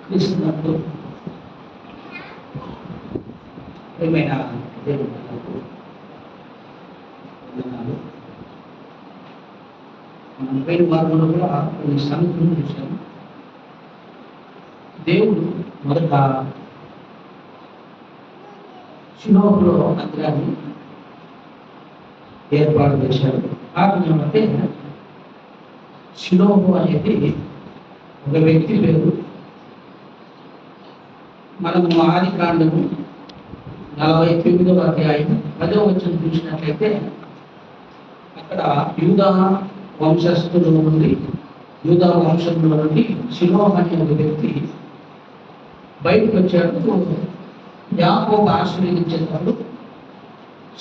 క్రీస్తునందు ప్రియమైన దేవుని వందనాలు. మనం పోయిన వారంలో కూడా కొన్ని సంగతులను చూశాము. దేవుడు మొదట శిలోహులో మందిరాన్ని ఏర్పాటు చేశారు. కారణం అంటే శిలోహు అనేది ఒక వ్యక్తి పేరు. మనము ఆది కాండము 49వ అధ్యాయం 10వ వచనం చూసినట్లయితే అక్కడ యూదా వంశస్థుల నుండి శిలోహు అనే ఒక వ్యక్తి బయటకు వచ్చాడు. యాకోబు ఆశీర్వదించేటప్పుడు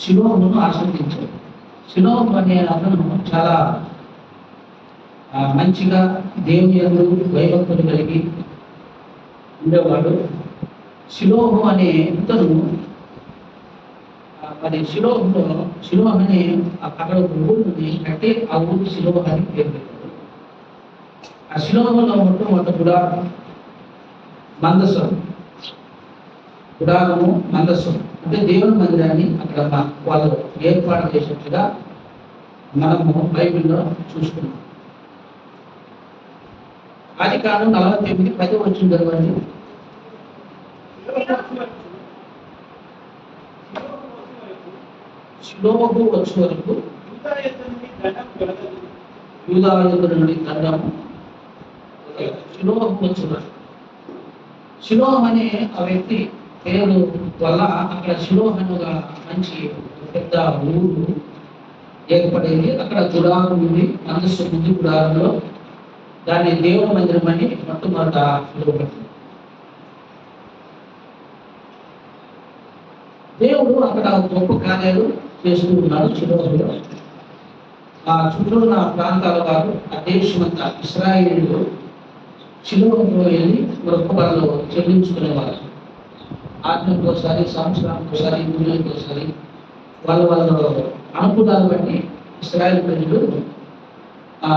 శిలోహును ఆశీర్వదించాడు. శిలోహు అనే అతను చాలా మంచిగా దేవుని యందు భయభక్తులు కలిగి ఉండేవాడు. శిలోహు అనే ఇతను మరి శిలోహు అనే అక్కడ ఒక ఊరిని కట్టి ఆ ఊరికి శిలోహు అని పేరు పెట్టారు. ఆ శిలోహులో మొట్టమొదటి గుడారము మందస్సు అంటే దేవుని మందిరాన్ని అక్కడ వాళ్ళు ఏర్పాటు చేసినట్టుగా మనము బైబిల్లో చూసుకున్నాం. ఆది కాండం 49 10వ వచనం చదవండి. శిలోహు వచ్చే వరకు యూదా యుద్ధ నుండి దండము శిలోహు వచ్చే వరకు. శిలోహు అనే ఆ వ్యక్తి పేరు వల్ల అక్కడ శిలోహు అనే ఒక మంచి పెద్ద ఊరు ఏర్పడేది. అక్కడ గుడారం ఉంది, మనస్సు ముందు గుడారంలో దాన్ని దేవుని మందిరం అని మొట్టమొదట పిలువబడింది. దేవుడు అక్కడ గొప్ప కార్యాలు చేస్తూ ఉన్నాడు శిలోహులో. ఆ చుట్టూ ఉన్న ప్రాంతాల వారు, ఆ దేశమంతా ఇశ్రాయేలీయులు శిలోహులో వెళ్ళి మొక్కుబడులు చెల్లించుకునేవారు. ఆత్మకోసారి, సంవత్సరానికోసారి, 3 నెలలకోసారి వాళ్ళ అనుకూలాలు బట్టి ఇశ్రాయేలు ప్రజలు ఆ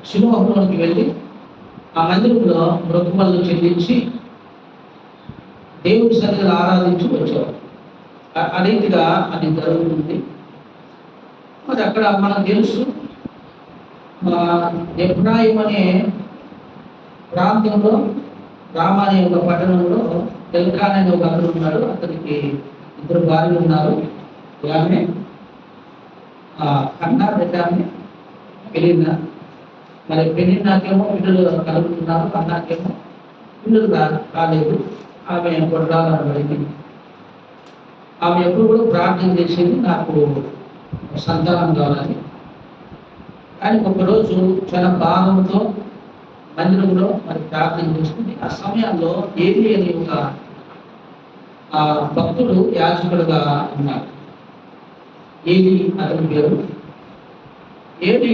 శిలోహులోకి వెళ్ళి ఆ మందిరంలో మొక్కుబడులు చెల్లించి దేవుడి సన్నిధిలో ఆరాధించి వచ్చేవారు. ఆ రీతిగా అది జరుగుతుంది. మరి అక్కడ మనకు తెలుసు ఎఫ్రాయిం అనే ప్రాంతంలో రామ అనే ఒక పట్టణంలో ఎల్కాన్ అనే ఒక అతను ఉన్నాడు. అతనికి 2 భార్యలు ఉన్నారు. ఆమె కన్నా పెట్టామె పెళ్ళిన. మరి పెళ్ళినాకేమో పిల్లలు కలుగుతున్నారు, కన్నాకేమో పిల్లలు కాలేదు. ఆమె కొట్టాలనబడింది. ఆమె ఎప్పుడు కూడా ప్రార్థన చేసేది నాకు సంతానం కావాలని. కానీ ఒకరోజు చాలా భావంతో మందిరంలో మరి ప్రార్థన చేస్తుంది. ఆ సమయంలో ఏలి అనే ఒక భక్తుడు యాజకుడుగా ఉన్నారు. ఏలి అతని పేరు. ఏలి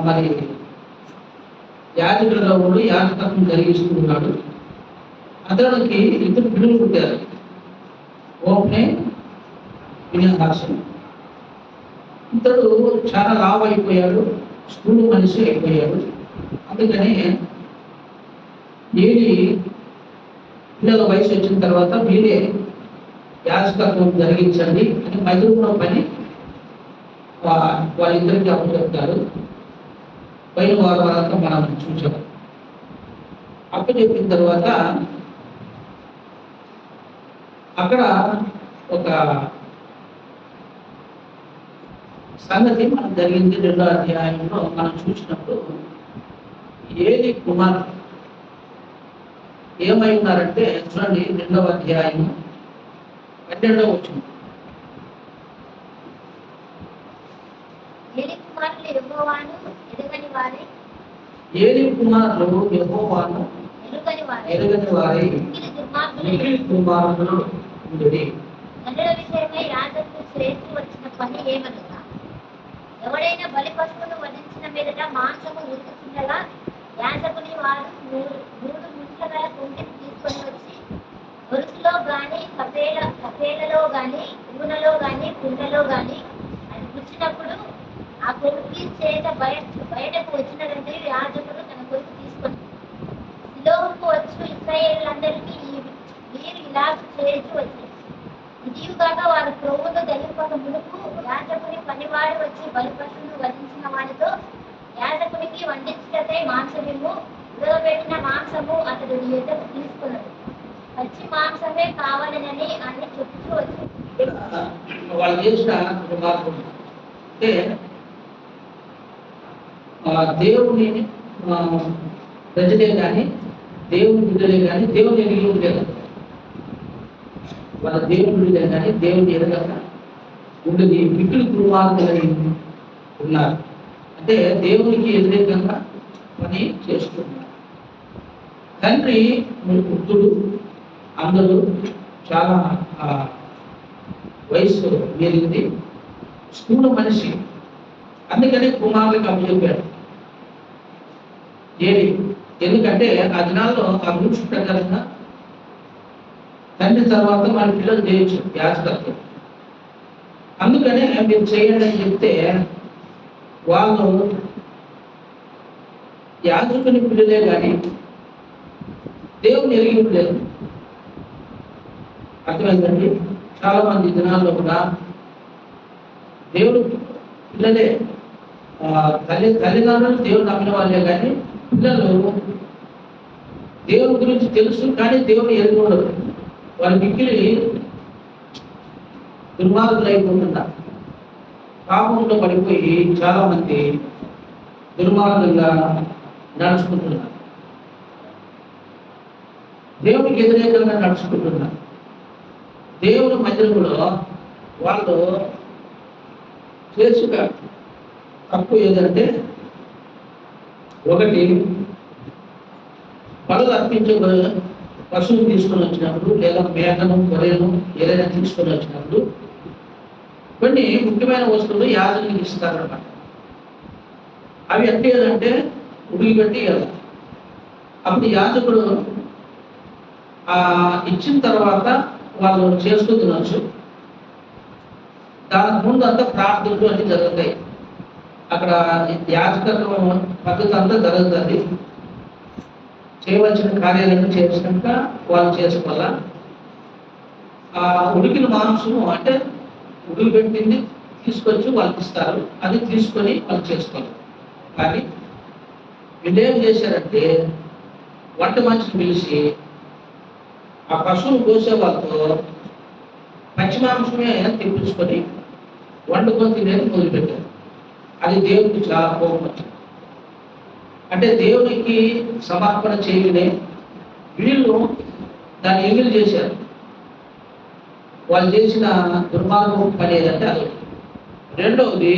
మరి యాజకుడుగా ఉండి యాజకత్వం జరిగిస్తున్నాడు. అతనికి 2 పిల్లలు పుట్టారు. ఓపెనే వినహాసం. ఇతడు చాలా లావు అయిపోయాడు, స్కూల్ మనిషి అయిపోయాడు. అందుకని ఏలి పిల్లల వయసు వచ్చిన తర్వాత మీరే యాజకత్వం జరిగించండి అని మందిరంలో పని వాళ్ళిద్దరికీ అప్పు చెప్తారు. పైన వారంతా మనం చూసాము. అప్పు చెప్పిన తర్వాత అక్కడ ఒక సంగతి మనకు జరిగింది. 2వ అధ్యాయంలో మనం చూసినప్పుడు ఏలి కుమార్ ఏమై ఉన్నారంటే చూడండి, 2వ అధ్యాయం 12వ వచనం. ఏలి కుమారులు యెహోవాను ఎరుగని వారై మిక్కిలి దుర్మార్గులు ఉండుడి. ఎవడైనా బలి పశువును వధించిన మీదట మాంసము ఉరుకుతుండగా యాజకుని వారు 3 ముంచగల కుంటిని తీసుకొని వచ్చి గొలుసులో గాని కపేలలో గాని ఊనలో గాని కుండలో గాని అది పుచ్చినప్పుడు ఆ కొడుకు చేత బయటకు వచ్చినదంటే యాజకుడు తన కొడుకు తీసుకొని శిలోహుకు ఇశ్రాయేలులందరికీ వీరు ఇలా చేసి వచ్చింది. ఇదిగాక వారు క్రొవ్వును తెలియక మునుపు యాజకుని పనివాడు వచ్చి బలిపశువును వధించిన వాడితో యాజకునికి వండించుటకై మాంసము ఉడకబెట్టిన మాంసము అతడు ఎదురు తీసుకున్నాడు. పచ్చి మాంసమే కావాలనని అని చెప్తూ వచ్చింది. వాళ్ళు చేసిన మార్గం అంటే దేవుని ప్రజలే కానీ దేవుని బిడ్డలే కానీ దేవుని ఎరిగి ఉండేది. వాళ్ళ దేవుని బిడ్డలే కానీ దేవుని ఎరగక ఉండేది మిక్కులు దుర్మార్గులని ఉన్నారు. అంటే దేవునికి వ్యతిరేకంగా పని చేస్తున్నారు. తండ్రి పుత్రుడు అందరూ చాలా వయసు పెరిగింది, స్థూల మనిషి, అందుకనే కుమారులకు అప్పచెప్పాడు. ఏది ఎందుకంటే ఆ దినాల్లో ఆ రూల్స్ ప్రకారంగా తండ్రి తర్వాత మన పిల్లలు చేయొచ్చు యాజకత్వం. అందుకనే మీరు చేయండి అని చెప్తే వాళ్ళు యాజకుని పిల్లలే కానీ దేవుని ఎరిగి ఉండలేదు. అర్థమైందండి? చాలా మంది దినాల్లో కూడా దేవుడు పిల్లలే, తల్లిదండ్రులు దేవుడు నమ్మిన వాళ్ళే కానీ పిల్లలు దేవుని గురించి తెలుసు కానీ దేవుని ఎరిగి ఉండదు. వాళ్ళు మిక్కిలి దుర్మార్గులు అయిపోకుండా పాపంలో పడిపోయి చాలా మంది దుర్మార్గంగా నడుచుకుంటున్నారు, దేవునికి వ్యతిరేకంగా నడుచుకుంటున్నారు. దేవుని మందిరంలో వాళ్ళు చేసిన తప్పు ఏదంటే, ఒకటి పనులు అర్పించే పశువులు తీసుకొని వచ్చినప్పుడు లేదా మేకను గొర్రెను ఏదైనా తీసుకొని వచ్చినప్పుడు కొన్ని ముఖ్యమైన వస్తువులు యాజకునికి ఇస్తారన్నమాట. అవి అంటే ఏదంటే ఉడిగిపెట్టి అప్పుడు యాజకుడు ఇచ్చిన తర్వాత వాళ్ళు చేసుకుని తినవచ్చు. దానికి ముందు అంతా ప్రార్థనలు అన్ని జరుగుతాయి. అక్కడ యాజకత్వం పద్ధతి అంతా జరుగుతుంది. చేయవలసిన కార్యాలను చేసినాక వాళ్ళు చేసుకోవాల. ఆ ఉడికిన మాంసము అంటే ఉడికి పెట్టింది తీసుకొచ్చి వాళ్ళకి ఇస్తారు, అది తీసుకొని వాళ్ళు చేసుకోవాలి. కానీ వీళ్ళు ఏం చేశారంటే వంట మనిషిని పిలిచి ఆ పశువును కోసే వాళ్ళతో పచ్చి మాంసమే తెప్పించుకొని వండుకొని తినేది మొదలుపెట్టారు. అది దేవుడికి చాలా కోపం వచ్చింది. అంటే దేవునికి సమర్పణ చేయలే వీళ్ళు దాన్ని ఎంగిల్ చేశారు. వాళ్ళు చేసిన దుర్మార్గం పని ఏదంటే అది. రెండవది,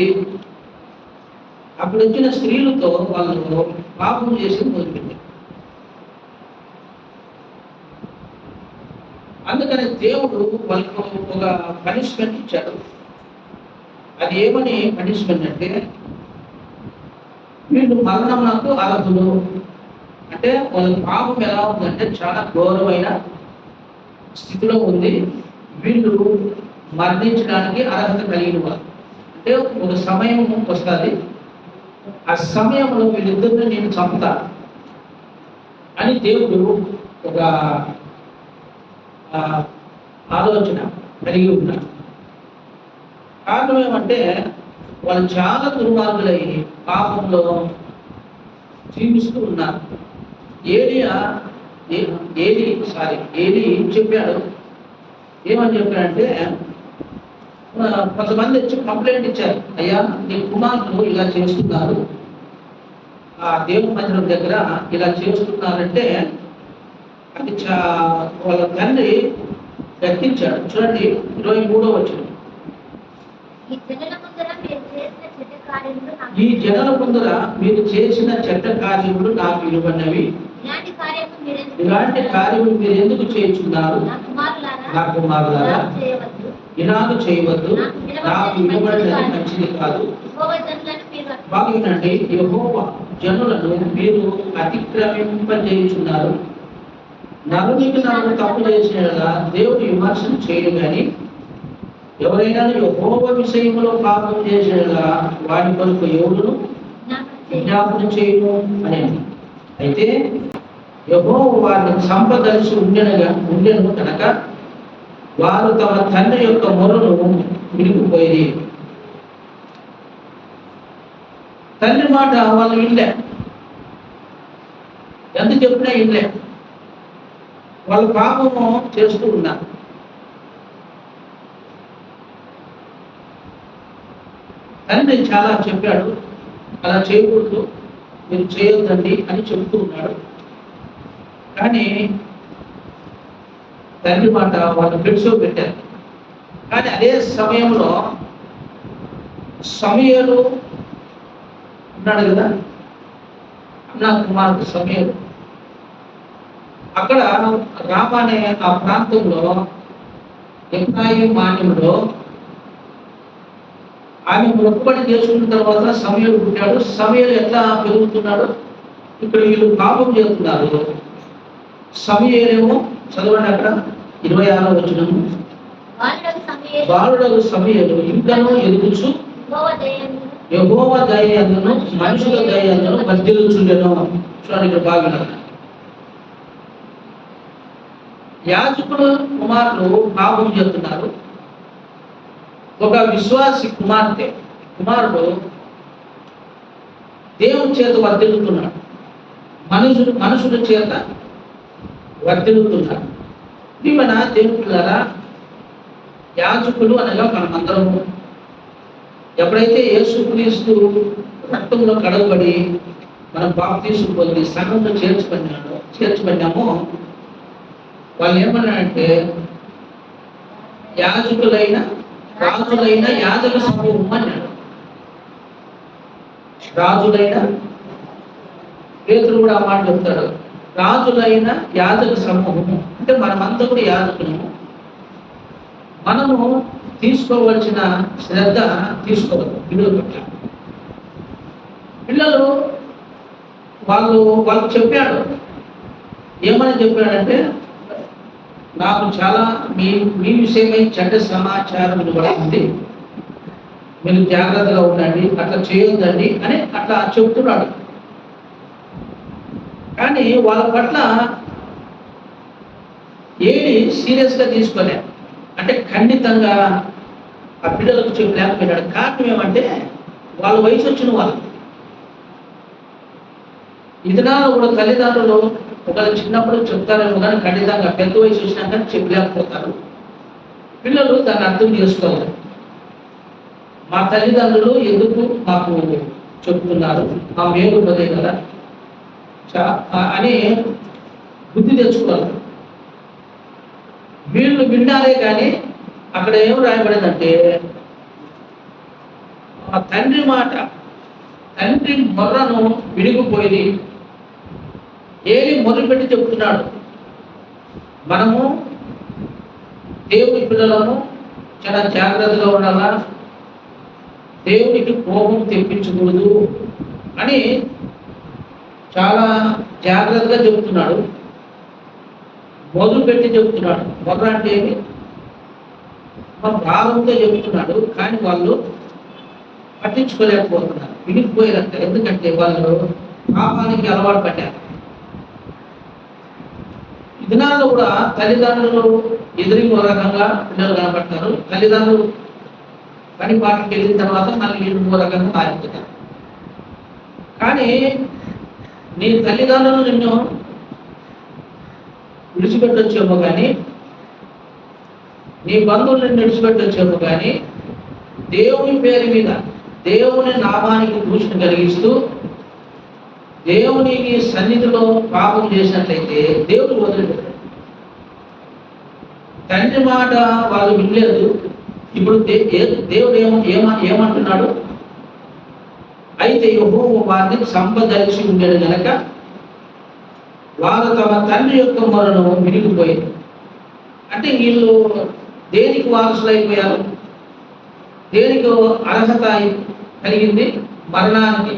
అప్పుడు వచ్చిన స్త్రీలతో వాళ్ళు పాపం చేసి మొదలుపెట్టారు. అందుకని దేవుడు వాళ్ళకు ఒక పనిష్మెంట్ ఇచ్చాడు. అది ఏమని పనిష్మెంట్ అంటే, వీళ్ళు మరణమునకు అర్హులు. అంటే వాళ్ళ పాపం ఎలా ఉందంటే చాలా ఘోరమైన స్థితిలో ఉంది. వీళ్ళు మరణించడానికి అర్హత కలిగిన వాళ్ళు. అంటే ఒక సమయం వస్తుంది, ఆ సమయంలో వీళ్ళిద్దరిని నేను చంపుతా అని దేవుడు ఒక ఆలోచన కలిగి ఉన్నారు. కారణం ఏమంటే వాళ్ళు చాలా దుర్మార్గులై పాపంలో జీవిస్తూ ఉన్నారు. ఏలి చెప్పాడు. ఏమని చెప్పాడంటే, కొంతమంది వచ్చి కంప్లైంట్ ఇచ్చారు, అయ్యా నీ కుమారులు ఇలా చేస్తున్నారు, ఆ దేవుని మందిరం దగ్గర ఇలా చేస్తున్నారంటే అది వాళ్ళ తండ్రి గర్తించాడు. చూడండి 23వ వచనం. ఈ జనుల ముందర మీరు చేసిన చెడ్డ కార్యములు నాకు విలువన్నవి, ఇలాంటి కార్యములు మీరు ఎందుకు చేస్తున్నారు? నా కుమారులారా ఇలాగ చేయవద్దు, నాకు విలువబడినది మంచిది కాదు. బాగా వినండి, యెహోవా జనులను మీరు అతిక్రమింపజేయుచున్నారు. నరునికి నరుడు తప్పు చేసిన దేవుడు విమర్శన చేయడు, కానీ ఎవరైనా యెహోవా విషయంలో పాపం చేసిన వాడి కొరకు ఎవరును విజ్ఞాపన చేయను అనేది. అయితే యెహోవా వారిని చంపదలిచి ఉండెను కనుక వారు తమ తండ్రి యొక్క మొరను విడిగిపోయి, తండ్రి మాట వాళ్ళు వినలే, ఎంత చెప్పినా వినలే, వాళ్ళు పాపము చేస్తూ ఉన్నారు. తండ్రి చాలా చెప్పాడు, అలా చేయకూడదు, మీరు చేయొద్దండి అని చెప్తూ ఉన్నాడు. కానీ తండ్రి మాట వాళ్ళు పెట్టారు. కానీ అదే సమయంలో సమూయేలు ఉన్నాడు కదా, అన్నా కుమారుడు సమూయేలు, అక్కడ రామా అనే ఆ ప్రాంతంలో ఎఫ్రాయిము మాన్యంలో ఆమె మొక్కుబడి చేసుకున్న తర్వాత సమూయేలు పుట్టాడు. సమూయేలు ఎట్లా పెరుగుతున్నాడు, ఇక్కడ వీళ్ళు పాపం చేస్తున్నారు. సమూయేలేమో చదవండి అక్కడ 26వ వచనము, బాలుడగు సమూయేలు ఇంకనూ ఎదుగుచు యెహోవా దయయందును మనుషుల దయయందును వర్ధిల్లుచుండెను. చూడండి ఇక్కడ బాగా, యాజకుడు కుమారులు పాపం చేస్తున్నారు. ఒక విశ్వాసి కుమారుడు దేవుని చేత వర్ధిల్లుతున్నాడు, మనుషుల చేత వర్ధిల్లుతున్నాడు. ఇది మన దేవుని ద్వారా యాజకులు అనగా మనమందరము ఎప్పుడైతే యేసుక్రీస్తు రక్తంలో కడగబడి మనం బాప్తీసు పొంది సంఘంలో చేర్చబడినామో వాళ్ళు ఏమన్నారంటే యాజకులైన రాజులైన యాజక సమూహం అన్నాడు. రాజులైన పేతురు కూడా ఆ మాట చెప్తాడు, రాజులైన యాజక సమూహము అంటే మనమంతా కూడా యాజకులము. మనము తీసుకోవలసిన శ్రద్ధ తీసుకోవాలి పిల్లల పట్ల. పిల్లలు వాళ్ళకు చెప్పాడు, ఏమని చెప్పాడంటే నాకు చాలా మీ విషయమై చెడ్డ సమాచారం వినబడుతుంది, మీరు జాగ్రత్తగా ఉండండి, అట్లా చేయొద్దండి అని అట్లా చెప్తున్నాడు. కానీ వాళ్ళ పట్ల ఏది సీరియస్గా తీసుకోలే, అంటే ఖండితంగా ఆ పిల్లలకు చెప్పలేకపోయినాడు. కారణం ఏమంటే వాళ్ళ వయసు వచ్చిన వాళ్ళు. ఈ దినాల్లో కూడా తల్లిదండ్రులు ఒకళ్ళు చిన్నప్పుడు చెప్తారేమో కానీ ఖండితంగా పెద్ద వయసు వచ్చినాక చెప్పలేకపోతారు. పిల్లలు దాన్ని అర్థం చేసుకోవాలి. మా తల్లిదండ్రులు ఎందుకు మాకు చెప్తున్నారు, మా మేలు పదే కదా అని బుద్ధి తెచ్చుకోవాలి. వీళ్ళు విన్నారే కానీ అక్కడ ఏం రాయబడిందంటే ఆ తండ్రి మాట, తండ్రి మొర్రను విడిగిపోయి ఏలి మొదలుపెట్టి చెప్తున్నాడు. మనము దేవుని పిల్లలను చాలా జాగ్రత్తగా ఉండాలా, దేవునికి కోపం తెప్పించకూడదు అని చాలా జాగ్రత్తగా చెబుతున్నాడు. మొదలుపెట్టి చెబుతున్నాడు. మొర్ర అంటే ఏమి, భావంతో చెబుతున్నాడు. కానీ వాళ్ళు పట్టించుకోలేకపోతున్నారు, వినిగిపోయారంట. ఎందుకంటే వాళ్ళు పాపానికి అలవాటు పడ్డారు. ఈ దినాల్లో కూడా తల్లిదండ్రులు ఎదురు రకంగా పిల్లలు కనపడతారు. తల్లిదండ్రులు పని పాటకి వెళ్ళిన తర్వాత మళ్ళీ ఇంకో రకంగా మారిపోతారు. కానీ నీ తల్లిదండ్రులు నిన్ను విడిచిపెట్టొచ్చేమో కానీ, నీ బంధువులు నిన్ను విడిచిపెట్టొచ్చేమో కానీ, దేవుని పేరు మీద దేవుని నామానికి దూషణ కలిగిస్తూ దేవునికి సన్నిధిలో పాపం చేసినట్లయితే దేవుడు వదిలిపెట్టాడు. తండ్రి మాట వాళ్ళు వినలేదు. ఇప్పుడు దేవుడు ఏమంటున్నాడు, అయితే యెహోవా వారిని చంపదలిచి ఉండేది కనుక వారు తమ తండ్రి యొక్క మొరను విడిగిపోయారు. అంటే వీళ్ళు దేనికి వారసులైపోయారు, దేనికి అర్హత కలిగింది, మరణానికి.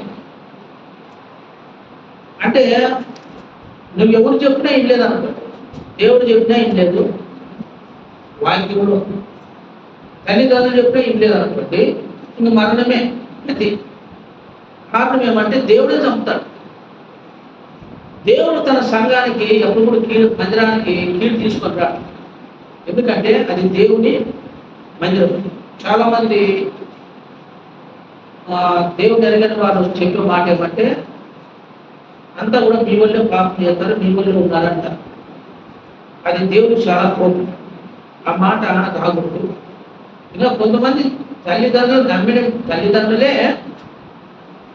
అంటే నువ్వు ఎవరు చెప్పినా ఏం లేదనుకో, దేవుడు చెప్పినా ఏం లేదు, వాక్యంలో తల్లిదండ్రులు చెప్పినా ఏం లేదనుకోండి, ఇంక మరణమే. అది కారణం ఏమంటే దేవుడే చంపుతాడు. దేవుడు తన సంఘానికి ఎప్పుడు కూడా మందిరానికి కీడు తీసుకొని రాడు. ఎందుకంటే అది దేవుని మందిరం. చాలా మంది దేవుని ఎరగని వారు చెప్పే మాట ఏమంటే, అంతా కూడా మీ వల్లే పాపం చేస్తారు, మీ వల్లే ఉన్నారంట. అది దేవుడు చాలా కోపం. ఆ మాట రాకూడదు. ఇంకా కొంతమంది తల్లిదండ్రులు నమ్మిన తల్లిదండ్రులే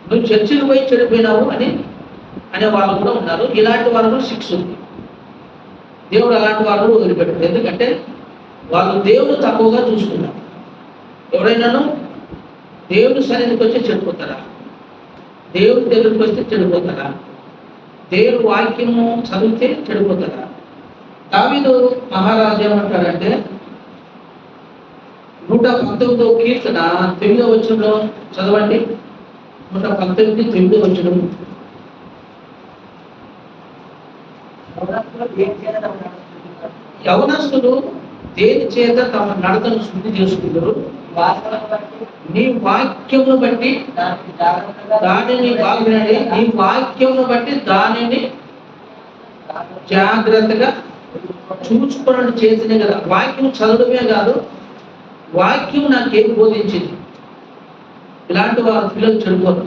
నువ్వు చర్చికి పోయి చెడిపోయినావు అనే వాళ్ళు కూడా ఉన్నారు. ఇలాంటి వాళ్ళకు శిక్ష ఉంది. దేవుడు అలాంటి వాళ్ళు వదిలిపెట్టాడు. ఎందుకంటే వాళ్ళు దేవుడు తక్కువగా చూసుకున్నారు. ఎవరైనాను దేవుడి సన్నిధికి వచ్చి చెడిపోతారా? దేవుడి దగ్గరికి వస్తే చెడిపోతారా? దేవుడి వాక్యము చదివితే చెడిపోతారా? దావీదు మహారాజు ఏమంటాడంటే 119వ కీర్తన 9వ వచనంలో చదవండి. 119 9వ వచనం. యవనస్తులు దేని చేత తమ నడతను శుద్ధి చేసుకుంటారు? నీ వాక్యమును బట్టి దానిని బాగునండి. నీ వాక్యమును బట్టి దానిని జాగ్రత్తగా చూసుకోవడం చేసినే కదా. వాక్యం చదవడమే కాదు, వాక్యం నాకేం బోధించింది. ఇలాంటి వాళ్ళ పిల్లలు చెడిపోరు.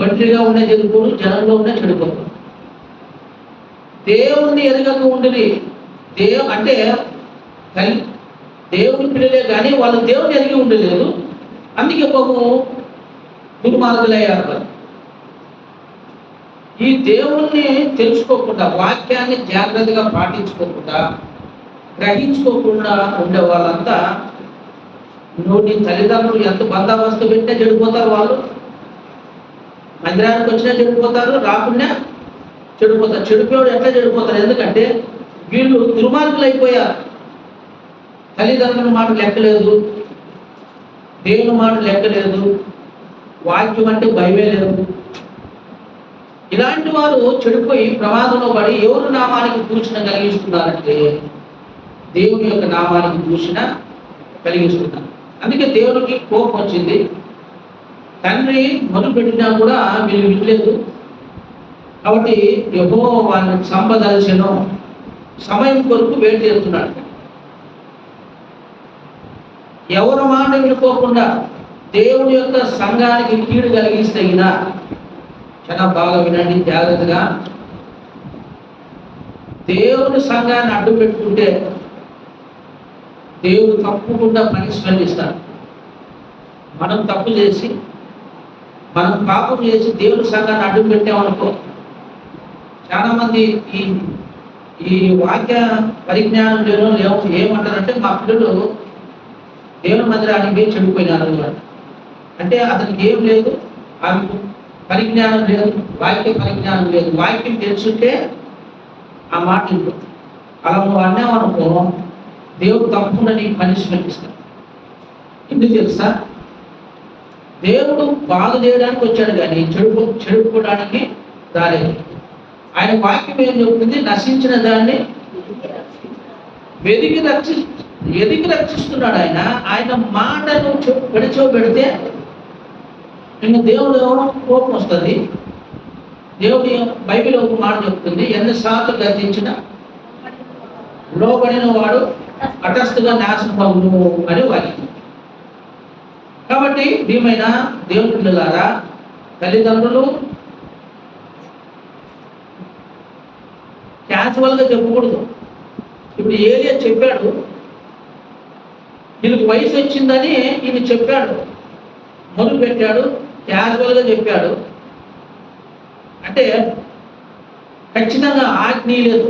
ఒంటరిగా ఉన్న చెడిపోరు, జనంలో ఉన్న చెడిపోరు. దేవుణ్ణి ఎరగక ఉండి అంటే దేవుని పిల్లలే కానీ వాళ్ళు దేవుని ఎరిగి ఉండలేదు. అందుకే పాపం దుర్మార్గులయ్యారు. ఈ దేవుణ్ణి తెలుసుకోకుండా, వాక్యాన్ని జాగ్రత్తగా పాటించుకోకుండా, గ్రహించుకోకుండా ఉండే వాళ్ళంతా నువ్వు నీ తల్లిదండ్రులు ఎంత బందోబస్తు పెట్టినా చెడిపోతారు. వాళ్ళు మందిరానికి వచ్చినా చెడిపోతారు, రాకుండా చెడిపోతారు. చెడిపోయాడు ఎట్లా చెడిపోతారు? ఎందుకంటే వీళ్ళు దుర్మార్గులు అయిపోయారు. తల్లిదండ్రుల మాట లెక్కలేదు, దేవుని మాట లెక్కలేదు, వాక్యం అంటే భయమే లేదు. ఇలాంటి వారు చెడిపోయి ప్రమాదంలో పడి ఎవరు నామానికి దూషణ కలిగిస్తున్నారంటే దేవుని యొక్క నామానికి దూషణ కలిగిస్తున్నారు. అందుకే దేవునికి కోపం వచ్చింది. తండ్రి మొదలు పెట్టినా కూడా వీళ్ళు వినలేదు. కాబట్టి యెహోవా వాళ్ళని సంపదలసెను, సమయం కొరకు వేట చేస్తున్నాడు. ఎవరి మాట వినుకోకుండా దేవుని యొక్క సంఘానికి కీడు కలిగిస్తగినా, చాలా బాగా వినండి జాగ్రత్తగా, దేవుని సంఘాన్ని అడ్డు పెట్టుకుంటే దేవుడు తప్పకుండా పనిష్మెంట్ ఇస్తాడు. మనం తప్పు చేసి, మనం పాపం చేసి దేవుని సంఘాన్ని అడ్డు పెట్టామనుకో, చాలా మంది ఈ వాక్య పరిజ్ఞానం లేవు. ఏమంటారంటే మా పిల్లలు దేవుని మందిరానికి చెడిపోయినారు అన్నమాట. అంటే అతనికి ఏం లేదు, ఆమెకు పరిజ్ఞానం లేదు, వాక్య పరిజ్ఞానం లేదు. వాక్యం తెలుసుంటే ఆ మాట ఉంటుంది. అలా నువ్వు అన్నావనుకో దేవుడు తప్పకుండా నీకు పనిష్మెంట్ ఇస్తాడు. ఎందుకు తెలుసా? దేవుడు బాగు చేయడానికి వచ్చాడు కానీ చెడుకోవడానికి రాలేదు. ఆయన వాక్యం ఏం చెప్తుంది? నశించిన దాన్ని ఎదిగి రక్షిస్తున్నాడు. ఆయన మాటను పెడితే నిన్ను దేవుడు కోపం వస్తుంది. దేవుడి బైబిల్ ఒక మాట చెప్తుంది, ఎన్నిసార్లు గర్జించిన లోబడిన వాడు హఠాత్తుగా నాశనమవును అని వాక్యం. కాబట్టి ప్రియమైన దేవుని పిల్లలారా, తల్లిదండ్రులు క్యాజువల్గా చెప్పకూడదు. ఇప్పుడు ఏలియా చెప్పాడు, వీళ్ళకి వయసు వచ్చిందని ఈయన చెప్పాడు, మొదలు పెట్టాడు, క్యాజువల్గా చెప్పాడు. అంటే ఖచ్చితంగా ఆజ్ఞ లేదు,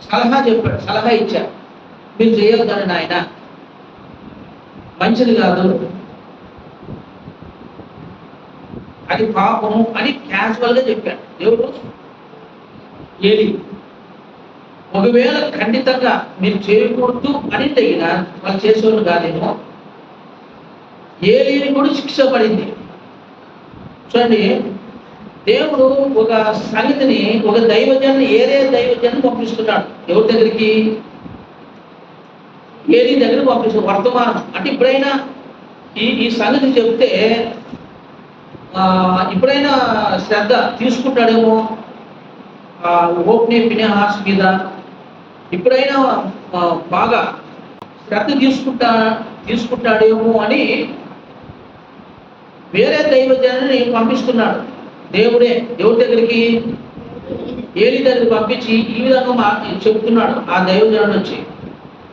సలహా చెప్పాడు, సలహా ఇచ్చాడు, మీరు చేయొద్దని నాయన, మంచిది కాదు, అది పాపము అని క్యాజువల్గా చెప్పాడు దేవుడు. ఏలి ఒకవేళ ఖండితంగా మీరు చేయకూడదు అని తగిన వాళ్ళు చేసేవాళ్ళు కాదేమో, ఏలిని కూడా శిక్ష పడింది. చూడండి, దేవుడు ఒక సంగతిని, ఒక దైవజన్ని, ఏరే దైవజన్ని పంపిస్తున్నాడు. ఎవరి దగ్గరికి? ఏలి దగ్గరికి పంపిస్తున్నాడు. వర్తమానం అంటే ఇప్పుడైనా ఈ సంగతి చెప్తే ఎప్పుడైనా శ్రద్ధ తీసుకుంటాడేమో ఓప్నే ఫినెహాస్ మీద, ఇప్పుడైనా బాగా శ్రద్ధ తీసుకుంటాడేమో అని వేరే దైవజనాన్ని పంపిస్తున్నాడు. దేవుడి దగ్గరికి ఏలి దగ్గరికి పంపించి ఈ విధంగా చెప్తున్నాడు. ఆ దైవజనుడు వచ్చి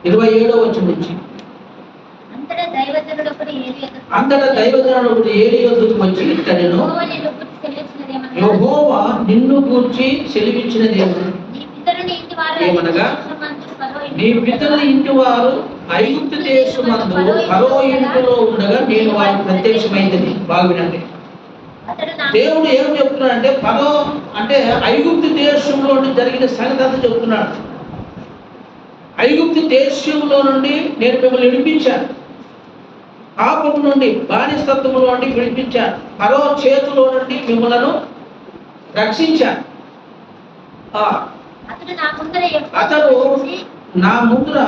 27వ వచనం నుంచి, అంతటా దైవజనుడు ఒకడు ఏలి యొద్దకు వచ్చి ఇట్లనెను, యెహోవా నిన్ను గూర్చి సెలవిచ్చినదేమనగా, నీ పితరుల ఇంటి వారు ఐగుప్తు దేశమందు ఫరో ఇంటిలో ఉండగా నేను వారికి ప్రత్యక్షమైంది. బాగా వినండి. దేవుడు ఏం చెప్తున్నాడంటే, ఫరో అంటే ఐగుప్తు దేశంలో జరిగిన సంగతి అంతా చెప్తున్నాడు. ఐగుప్తు దేశంలో నుండి నేను మిమ్మల్ని విడిపించాను, పాపము నుండి బానిసత్వము నుండి విడిపించాను, ఫరో చేతిలో నుండి మిమ్మలను రక్షించాను. అతడు నా ముందర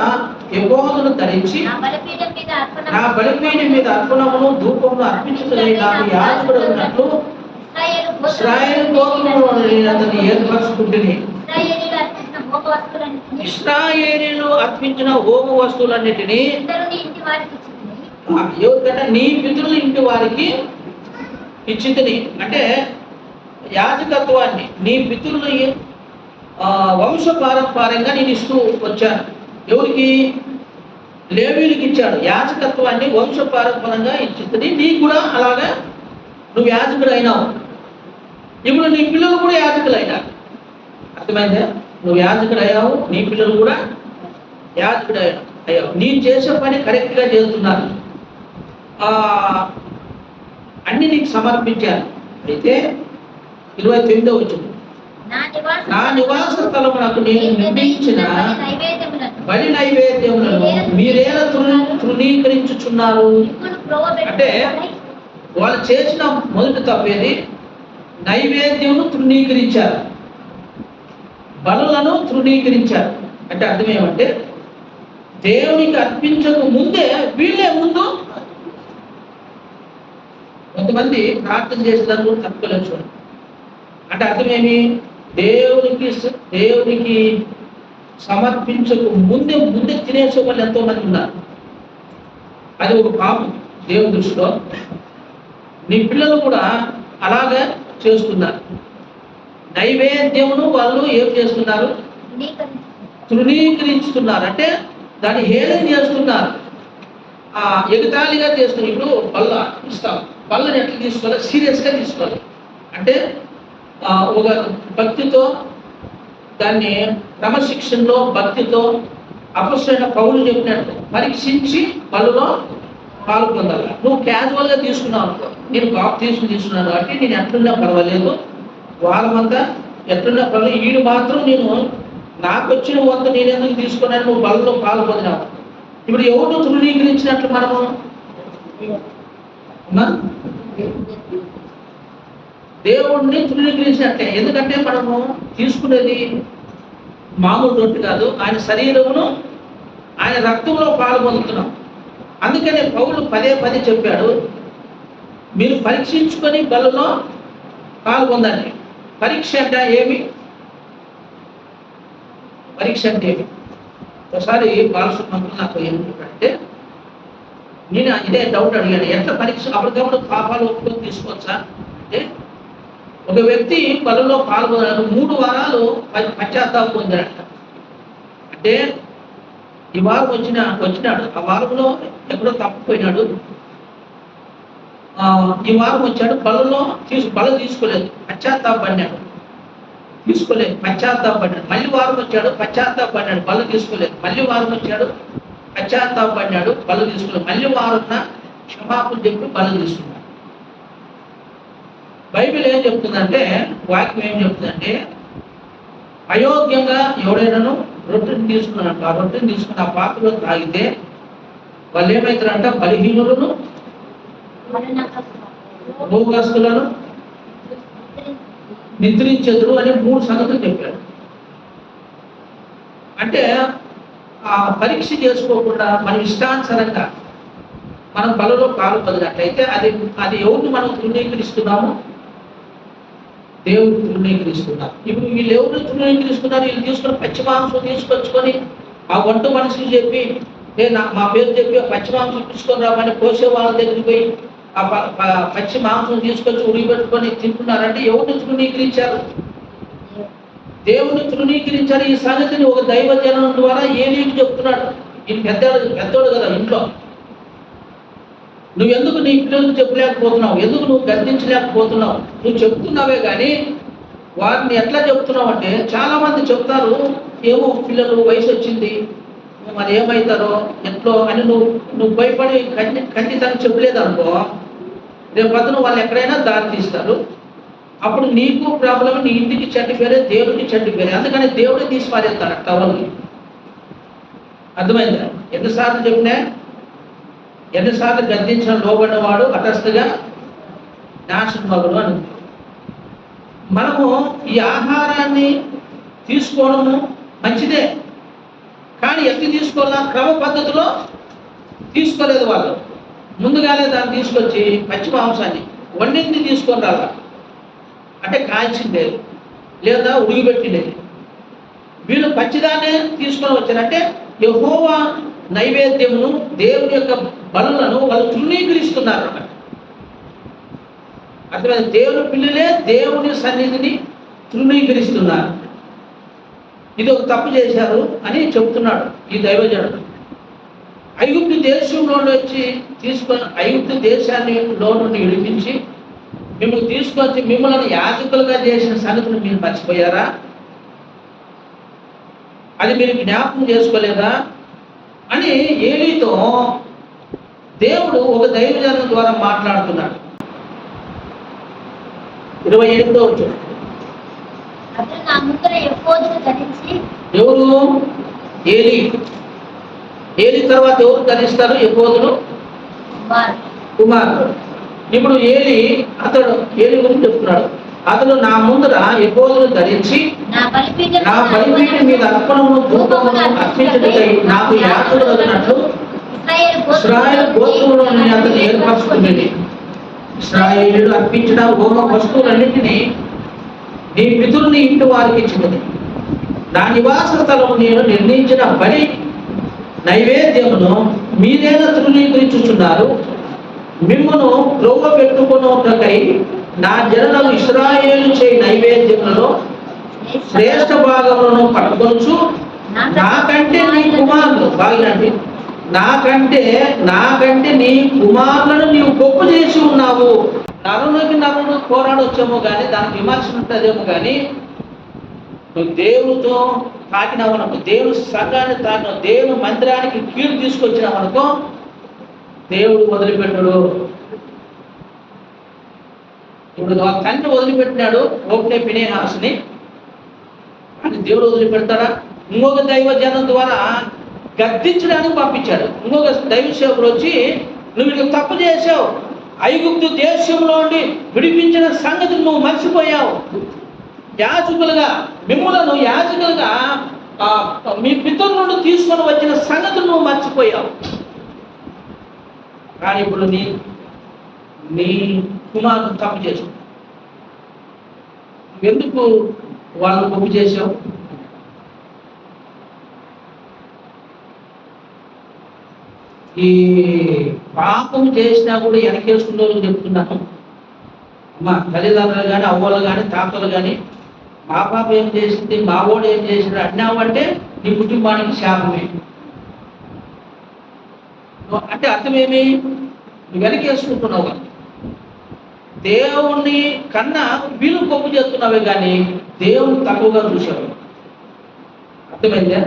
యెహోవాను ధరించి నా బలిపీఠం మీద అర్పణమును ధూపమును అర్పించుటకై నాకు యాజకుడు ఉన్నట్లు ఇశ్రాయేలు గోత్రములో నేను అతన్ని ఏర్పరచుకుంటుని. ఇశ్రాయేలీయులు అర్పించిన హోమ వస్తువులన్నిటినీ ఎవరికంటే నీ పితరుల ఇంటి వారికి ఇచ్చితిని. అంటే యాజకత్వాన్ని నీ పితరుల వంశ పారంపర్యంగా నేను ఇస్తూ వచ్చాను. ఎవరికి? లేవీయులకి ఇచ్చాడు. యాజకత్వాన్ని వంశ పారంపర్యంగా ఇచ్చింది. నీకు కూడా అలాగా నువ్వు యాజకుడు అయినావు. ఇప్పుడు నీ పిల్లలు కూడా యాజకులు అయినారు. అర్థమైందా? నువ్వు యాజకుడు అయ్యావు, నీ పిల్లలు కూడా యాజకుడు అయ్యావు. నేను చేసే పని కరెక్ట్గా చేస్తున్నారు, అన్ని నీకు సమర్పించాను. అయితే 29వ వచనం, నా నివాస స్థలమునకు నేను నిర్మించిన బలి నైవేద్యములను మీరేలా తృణీకరించుచున్నారు. అంటే వాళ్ళు చేసిన మొదటి తప్పేది నైవేద్యమును తృణీకరించారు, బలులను తృణీకరించారు. అంటే అర్థం ఏమంటే దేవునికి అర్పించక ముందే వీళ్ళే ముందు కొంతమంది ప్రార్థన చేసేదాన్ని తప్పుకోలేదు. అంటే అర్థమేమి? దేవునికి సమర్పించక ముందే తినేసే వాళ్ళు ఎంతో మంది ఉన్నారు. అది ఒక పాపం దేవుని దృష్టిలో. నీ పిల్లలు కూడా అలాగే చేస్తున్నారు. నైవేద్యమును వాళ్ళు ఏం చేస్తున్నారు? తృణీకరించుతున్నారు. అంటే దాన్ని హేళన చేస్తున్నారు, ఎగతాళిగా చేస్తున్నారు. ఇప్పుడు బల్ల ఇస్తాం, బల్లని ఎట్లా తీసుకోవాలి? సీరియస్గా తీసుకోవాలి. అంటే ఒక భక్తితో దాన్ని క్రమశిక్షణలో భక్తితో అపొస్తలుడైన పౌలు చెప్పినట్టు పరీక్షించి బలలో పాల్గొందాలి. నువ్వు క్యాజువల్గా తీసుకున్నావు అనుకో, నేను తీసుకున్నాను కాబట్టి నేను ఎట్లున్నా పర్వాలేదు, వాళ్ళమంతా ఎట్లున్నా పర్వాలేదు, వీడు మాత్రం నేను నాకు వచ్చిన వంతు నేను ఎందుకు తీసుకున్నాను, నువ్వు బలలో పాల్గొన్నావు. ఇప్పుడు ఎవరు తృణీకరించినట్లు మనము? దేవుణ్ణి తృణీకరించినట్లే. ఎందుకంటే మనము తీసుకునేది మామూలు రొట్టె కాదు, ఆయన శరీరమును ఆయన రక్తంలో పాల్గొంటున్నాం. అందుకనే పౌలు పదే చెప్పాడు, మీరు పరీక్షించుకొని బలలో పాల్గొందండి. పరీక్ష అంటే ఏమి? ఒకసారి బాలసుమంతులు నాకు ఏమిటంటే, నేను ఇదే డౌట్ అడిగాను, ఎట్లా పరీక్ష? అప్పటికప్పుడు పాపాలు ఒప్పుకొని తీసుకోవచ్చా అంటే, ఒక వ్యక్తి బలలో పాల్గొన్నాడు, 3 వారాలు పశ్చాత్తాపం పొందాడట. అంటే ఈ వారం వచ్చినాడు, ఆ వారంలో ఎక్కడో తప్పిపోయినాడు, ఈ వారం వచ్చాడు, బల తీసుకోలేదు, పశ్చాత్తాపడ్డాడు, మళ్ళీ వారం వచ్చాడు, పశ్చాత్తాపడ్డాడు, బల తీసుకోలేదు, మళ్ళీ వారం వచ్చాడు, పశ్చాత్తాపడ్డాడు, బల తీసుకోలేదు, మళ్ళీ వారం క్షమాపణ చెప్పి బల తీసుకున్నాడు. బైబిల్ ఏం చెప్తుందంటే, వాక్యం ఏం చెప్తుందంటే, అయోగ్యంగా ఎవడైనాను రొట్టెని తీసుకున్నాడు, ఆ రొట్టెని తీసుకుని ఆ పాత్రలో తాగితే వాళ్ళు ఏమవుతారంట? బలహీనులను, రోగస్తులను నిద్రించెదరు అని 3 సంగతులు చెప్పాడు. అంటే ఆ పరీక్ష చేసుకోకుండా మనం ఇష్టానుసారంగా మనం బలలో పాలు పొందినట్లయితే అది ఎవరిని మనం తృణీకరిస్తున్నాము? దేవుడు తృణీకరిస్తున్నారు. ఇప్పుడు వీళ్ళు ఎవరు తృణీకరిస్తున్నారు? వీళ్ళు తీసుకుని పచ్చి మాంసం తీసుకొచ్చుకొని ఆ వంట మనిషికి చెప్పి మా పేరు చెప్పి పచ్చి మాంసం తీసుకొని రామని కోసే వాళ్ళ దగ్గరికి పోయి ఆ పచ్చి మాంసం తీసుకొచ్చి ఉడిపెట్టుకొని తింటున్నారంటే ఎవరిని తృణీకరించారు? దేవుని తృణీకరించారు. ఈ సంగతిని ఒక దైవజనం ద్వారా ఏలీకి చెప్తున్నాడు. ఈయన పెద్దోడు కదా ఇంట్లో. నువ్వెందుకు నీ పిల్లలకు చెప్పలేకపోతున్నావు? ఎందుకు నువ్వు గర్దించలేకపోతున్నావు? నువ్వు చెప్తున్నావే కానీ వారిని ఎట్లా చెప్తున్నావు అంటే, చాలా మంది చెప్తారు ఏమో పిల్లలు వయసు వచ్చింది మరి ఏమవుతారో ఎట్లో అని నువ్వు భయపడి ఖండితంగా చెప్పలేదనుకో, రేపు పక్కన వాళ్ళు ఎక్కడైనా దారి తీస్తారు. అప్పుడు నీకు ప్రాబ్లం, నీ ఇంటికి చెడ్డ పేరే, దేవుడికి చెడ్డ పేరే. అందుకని దేవుడే తీసి పారేస్తాడు టవల్ని. అర్థమైందా? ఎన్నిసార్లు చెప్పినా, ఎన్నిసార్లు గద్దించిన లోబడిన వాడు హఠాత్తుగా నాశనమగును అని. మనము ఈ ఆహారాన్ని తీసుకోవడము మంచిదే, కానీ ఎట్లా తీసుకోవాలా? క్రమ పద్ధతిలో తీసుకోలేదు వాళ్ళు. ముందుగానే దాన్ని తీసుకొచ్చి పచ్చి మాంసాన్ని వండింది తీసుకొని రాలా, అంటే కాల్చిండేది లేదా ఉడిగిపెట్టిండేది. వీళ్ళు పచ్చిదాన్నే తీసుకొని వచ్చారంటే యెహోవా నైవేద్యమును, దేవుని యొక్క బలులను వాళ్ళు తృణీకరిస్తున్నారు అన్నమాట. అర్థమైంది? దేవుని పిల్లలే దేవుని సన్నిధిని తృణీకరిస్తున్నారు. ఇది ఒక తప్పు చేశారు అని చెప్తున్నాడు ఈ దైవజనుడు. ఐగుప్తు దేశంలో వచ్చి తీసుకొని, ఐగుప్తు దేశాల్లో నుండి విడిపించి మిమ్మల్ని తీసుకొచ్చి మిమ్మల్ని యాజకులుగా చేసిన సంగతిని మీరు మర్చిపోయారా? అది మీరు జ్ఞాపకం చేసుకోలేదా అని ఏలీతో దేవుడు ఒక దైవజనం ద్వారా మాట్లాడుతున్నాడు. 28వ వచనం. ఎవరు? ఏలీ. ఏలీ తర్వాత ఎవరు ధరిస్తారు ఎఫోదును? కుమారుడు. ఇప్పుడు ఏలీ గురించి చెప్తున్నాడు. అతడు నా ముందర ఎఫోదును ధరించి నా బలిపీఠం మీద అర్పణమును ధూపమును అర్పించుటకై నాకు యాజకుడు వదిలినట్లు ఇశ్రాయేలు గోత్రములను అతను ఏర్పరచుకునేది. ఇశ్రాయేలుడు అర్పించిన హోమ వస్తువులన్నింటినీ నీ పితరుని ఇంటి వారికి ఇచ్చినది. నా నివాస స్థలము నేను నిర్ణయించిన బలి నైవేద్యమును మీరేనా తృణీకరించుచున్నారు. మిమ్మును ద్రోవ పెట్టుకున్నకై నా జనులను ఇశ్రాయేలు చేయి నైవేద్యములలో శ్రేష్ఠ భాగములను పట్టుకొచ్చు నాకంటే నీ కుమారులు బాగినండి నాకంటే నీ కుమారులను నీవు గొప్ప చేసి ఉన్నావు. నరుడు పోరాడొచ్చేమో కానీ దానికి విమర్శ ఉంటుందేమో కానీ నువ్వు దేవునితో తాకినావనుకో, దేవుని సంఘాన్ని తాకిన, దేవుని మందిరానికి కీడు తీసుకొచ్చినావనుకో, దేవుడు వదిలిపెట్టాడు. ఇప్పుడు తండ్రి వదిలిపెట్టినాడు ఓపెనే ఫినెహాసుని, అని దేవుడు వదిలిపెడతాడా? ఇంకొక దైవజనం ద్వారా గద్దించడానికి పంపించాడు. ఇంకొక దైవ సేవకుడు వచ్చి నువ్వు ఇక తప్పు చేసావు, ఐగుప్తు దేశంలో నుండి విడిపించిన సంగతి నువ్వు మర్చిపోయావు. మిమ్ములను యాజకులుగా మీ పితరుల నుండి తీసుకొని వచ్చిన సంగతి నువ్వు మర్చిపోయావు. కానీ ఇప్పుడు నీ కుమారుడు తప్పు చేసావు. ఎందుకు వాళ్ళు తప్పు చేసావు? ఈ పాపం చేసినా కూడా వెనకేసుకున్న వాళ్ళకి చెప్తున్నాను, మా తల్లిదండ్రులు కానీ అవ్వలు కానీ తాతలు కానీ మా పాప ఏం చేసింది, మా వాడు ఏం చేసింది అన్నావంటే నీ కుటుంబానికి శాపమే. అంటే అర్థమేమి? నువ్వు వెనకేసుకుంటున్నావు. దేవుణ్ణి కన్నా వీళ్ళు గొప్ప చేస్తున్నావే కానీ దేవుని తక్కువగా చూసావు. అర్థమైందా?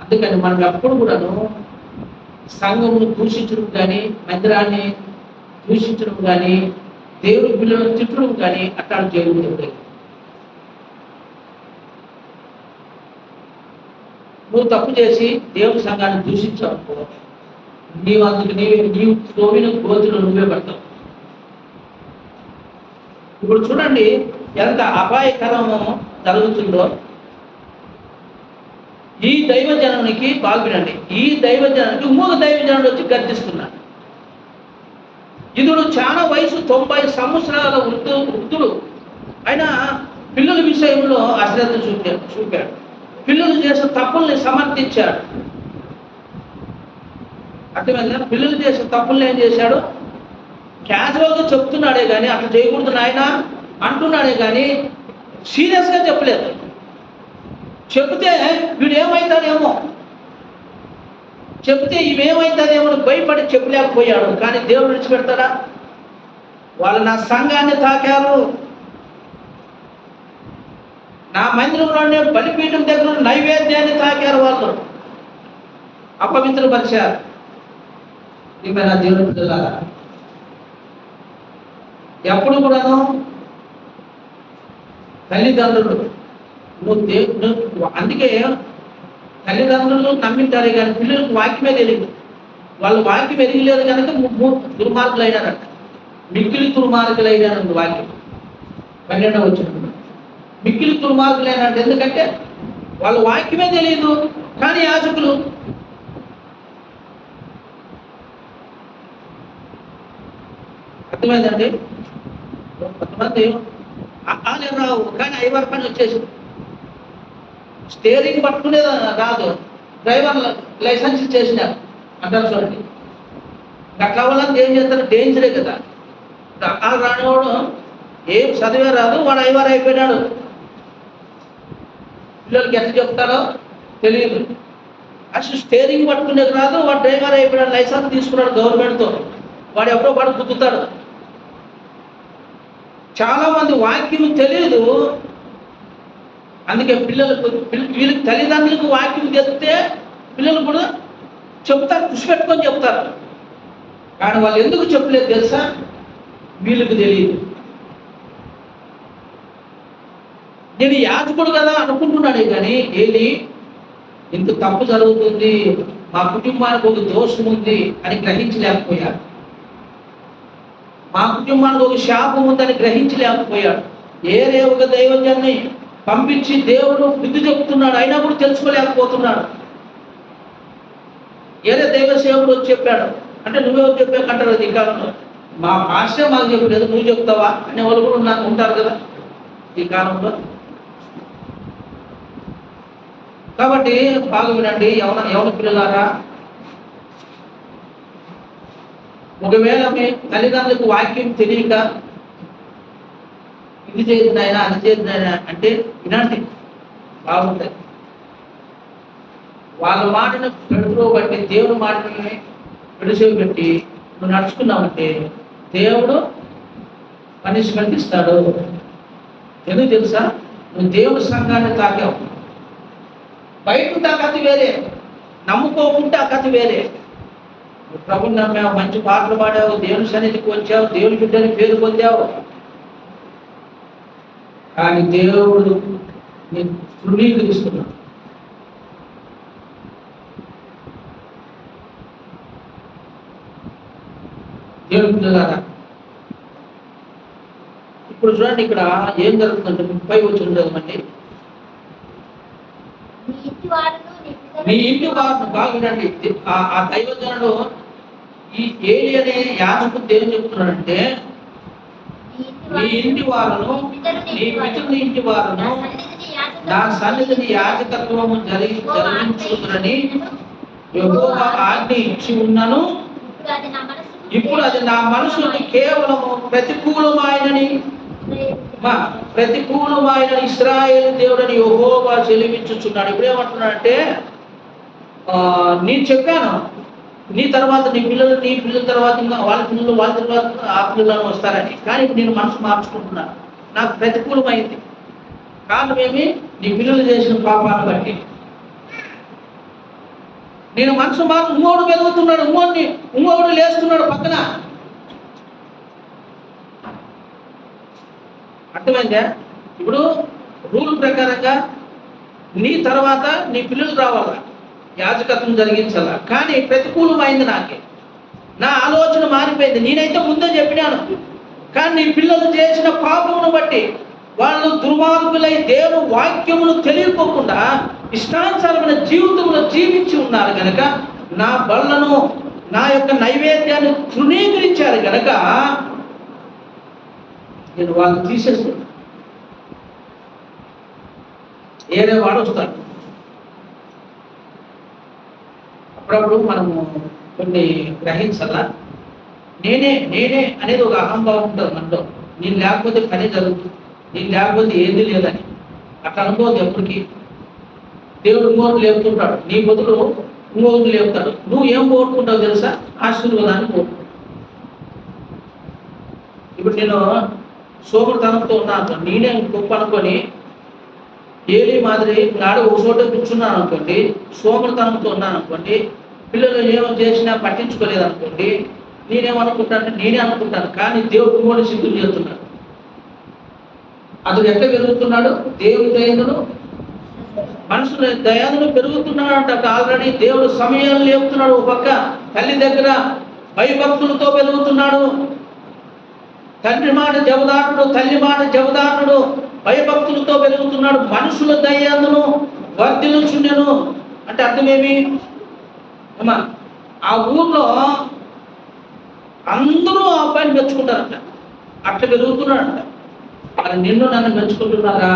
అందుకని మనం ఎప్పుడు కూడాను సంఘమును దూషించడం కానీ, మందిరాన్ని దూషించడం కానీ, దేవుడి పిల్లలను తిట్టడం కానీ అట్లా చేయకూడదు. నువ్వు తప్పు చేసి దేవుడి సంఘాన్ని దూషించావు, నీవు తోమిన గోతులు నువ్వే పడతావు. ఇప్పుడు చూడండి ఎంత అపాయకరమో జరుగుతుందో. ఈ దైవజనునికి బాల్పినండి, ఈ దైవజనానికి ఇంకొక దైవజనుడు వచ్చి గర్దిస్తున్నాడు. ఇతడు చాలా వయసు 90 సంవత్సరాల వృద్ధుడు అయినా పిల్లల విషయంలో అశ్రద్ధ చూపాడు. పిల్లలు చేసిన తప్పుల్ని సమర్థించాడు. అర్థమైందా? పిల్లలు చేసిన తప్పుల్ని ఏం చేశాడు? క్యాజువల్గా చెప్తున్నాడే కానీ అట్లా చేయకూడదు నాయన అంటున్నాడే కానీ సీరియస్గా చెప్పలేదు. చెప్తే వీడు ఏమవుతాడేమో, చెప్తే ఇవేమవుతాడేమో భయపడి చెప్పలేకపోయాడు. కానీ దేవుడు విడిచిపెడతాడా? వాళ్ళు నా సంఘాన్ని తాకారు, నా మందిరంలోనే బలిపీఠం దగ్గర నైవేద్యాన్ని తాకారు, వాళ్ళు అపవిత్రపరిచారు. నా దేవుని పిల్లలారా, ఎప్పుడు కూడాను తల్లిదండ్రులు అందుకే తల్లిదండ్రులు నమ్మింటారే కానీ పిల్లలకు వాక్యమే తెలియదు. వాళ్ళు వాక్యం ఎదిగలేదు కనుక దుర్మార్గులు అయినారంట. మిక్కిలి దుర్మార్గులు అయినారండి. వాక్యం 12వ వచనం మిక్కిలి దుర్మార్గులు అయినారంట. ఎందుకంటే వాళ్ళ వాక్యమే తెలియదు. కానీ యాజకులు అర్థమైందండి. కొంతమంది రావు కానీ ఐవర్ పని వచ్చేసింది. స్టీరింగ్ పట్టుకునే రాదు, డ్రైవర్ లైసెన్స్ చేసినారు అంటారు చూడండి. అట్లా వాళ్ళంతా ఏం చేస్తారు? డేంజరే కదా. అలా రానివాడు ఏం చదివే రాదు, వాడు ఐవర్ అయిపోయినాడు. పిల్లలకి ఎట్లా చెప్తారో తెలియదు. అసలు స్టీరింగ్ పట్టుకునేది రాదు, వాడు డ్రైవర్ అయిపోయినాడు. లైసెన్స్ తీసుకున్నాడు గవర్నమెంట్తో. వాడు ఎప్పుడో వాడు గుద్దుతాడు. చాలా మంది వాక్యం తెలియదు. అందుకే వీళ్ళకి తల్లిదండ్రులకు వాక్యం చెప్తే పిల్లలు కూడా చెప్తారు, కృషి పెట్టుకొని చెప్తారు. కానీ వాళ్ళు ఎందుకు చెప్పలేదు తెలుసా? వీళ్ళకి తెలియదు. నేను యాజకుడు కదా అనుకుంటున్నాడే కానీ ఏది ఇంత తప్పు జరుగుతుంది, మా కుటుంబానికి ఒక దోషం ఉంది అని గ్రహించలేకపోయాడు. మా కుటుంబానికి ఒక శాపం ఉందని గ్రహించలేకపోయాడు. ఏరే ఒక దైవజన్ని పంపించి దేవుడు బుద్ధి చెప్తున్నాడు, అయినా కూడా తెలుసుకోలేకపోతున్నాడు. ఏరే దైవ సేవకుడు వచ్చి చెప్పాడు అంటే నువ్వెవరు చెప్పాకంటారు. అది ఈ కాలంలో మా పాస్టర్ మాకు చెప్పలేదు, నువ్వు చెప్తావా అనే వాళ్ళు కూడా ఉంటారు కదా ఈ కాలంలో. కాబట్టి బాగా వినండి యవన పిల్లలారా, ఒకవేళ మీ తల్లిదండ్రులకు వాక్యం తెలియక ఇది చేసినాయన అది చేసినాయన అంటే వినండి, బాగుంటుంది. వాళ్ళ మాటను పెడుతూ బట్టి దేవుని మాటని పెట్టి నువ్వు నడుచుకున్నావంటే దేవుడు పనిష్మెంట్ ఇస్తాడు. ఎందుకు తెలుసా? నువ్వు దేవుని సంఘాన్ని తాకావు. బయట ఉంటే ఆ కథ వేరే, నమ్ముకోకుంటే ఆ కథ వేరే. ప్రభుని నమ్మావు, మంచి పాటలు పాడావు, దేవుని సన్నిధికి వచ్చావు, దేవుని బిడ్డని పేరు పొందావు. కానీ దేవుడు నేను తృణీకరిస్తున్నాడు. దేవుని పిల్లలారా, ఇప్పుడు చూడండి ఇక్కడ ఏం జరుగుతుందంటే 30 వచనం చదవండి. మీ ఇంటి వారిని బాగుండండి. ఆ దైవజనుడు ఈ ఏలి అనే యాజకుడు ఏం చెప్తున్నాడంటే, నీ ఇంటి వారును నీ పితరుని ఇంటి వారును నా సన్నిధిని యాజకత్వము జరిగించుకుని యెహోవా ఆజ్ఞ ఇచ్చి ఉన్నను. ఇప్పుడు అది నా మనసుకి కేవలము ప్రతికూలమైనని ఇశ్రాయేలు దేవుడని యెహోవా సెలవిచ్చుచున్నాడు. ఇప్పుడు ఏమంటున్నాడంటే, నేను చెప్పాను నీ తర్వాత నీ పిల్లల తర్వాత ఇంకా వాళ్ళ తర్వాత ఆ పిల్లలను వస్తారని. కానీ ఇప్పుడు నేను మనసు మార్చుకుంటున్నాను, నాకు ప్రతికూలమైంది. కారణం ఏమి? నీ పిల్లలు చేసిన పాపాన్ని బట్టి నేను మనసు ఇంకోడు పెరుగుతున్నాడు, ఇంకోడు లేస్తున్నాడు పక్కన. అర్థమైందా? ఇప్పుడు రూల్ ప్రకారంగా నీ తర్వాత నీ పిల్లలు రావాలా, యాజకత్వం జరిగించాలా. కానీ ప్రతికూలమైంది నాకే, నా ఆలోచన మారిపోయింది. నేనైతే ముందే చెప్పినాను, కానీ నీ పిల్లలు చేసిన పాపమును బట్టి వాళ్ళు దుర్మార్గులై దేవుని వాక్యమును తెలియకోకుండా ఇష్టానుసారమైన జీవితంలో జీవించి ఉన్నారు కనుక, నా బళ్ళను, నా యొక్క నైవేద్యాన్ని తృణీకరించారు కనుక నేను వాళ్ళు తీసేస్తాను. ఏరే వాడు వస్తాడు. అప్పుడప్పుడు మనము కొన్ని గ్రహించాలా, నేనే నేనే అనేది ఒక అహంభావం ఉంటుంది మనలో. నేను లేకపోతే పని జరుగుతుంది, నేను లేకపోతే ఏది లేదని అట్లా అనుకోవద్దు ఎప్పటికీ. దేవుడు ఇంకోటి లేపుతుంటాడు, నీ బదులు ఇంకొకటి లేపుతాడు. నువ్వు ఏం కోరుకుంటావు తెలుసా? ఆశీర్వాదాన్ని కోరుకుంటావు. ఇప్పుడు నేను సోమరితనంతో ఉన్నాను, నేనే గొప్ప అనుకొని ఏలి మాదిరి నాడు ఒక చోట కూర్చున్నాను అనుకోండి, సోమరితనంతో ఉన్నాను అనుకోండి, పిల్లలు ఏమో చేసినా పట్టించుకోలేదు అనుకోండి, నేనేమనుకుంటాను? నేనే అనుకుంటాను. కానీ దేవుడు కూడా సిద్ధులు చేస్తున్నాడు. అతడు ఎట్లా పెరుగుతున్నాడు? దేవుడి దయను, మనుషుల దయాలను పెరుగుతున్నాడు అంట. ఆల్రెడీ దేవుడు సమయం లేపుతున్నాడు. ఒక పక్క తల్లి దగ్గర భయభక్తులతో పెరుగుతున్నాడు. తండ్రి మాట జవదాటుడు, తల్లి మాట జవదాటుడు, భయభక్తులతో పెరుగుతున్నాడు. మనుషుల దయ్యాలను వర్ధిల్లుచుండెను అంటే అర్థమేమి అమ్మా? ఆ ఊర్లో అందరూ ఆ అబ్బాయిని మెచ్చుకుంటారంట. అట్లా పెరుగుతున్నాడంట. మరి నిన్ను నన్ను మెచ్చుకుంటున్నారా?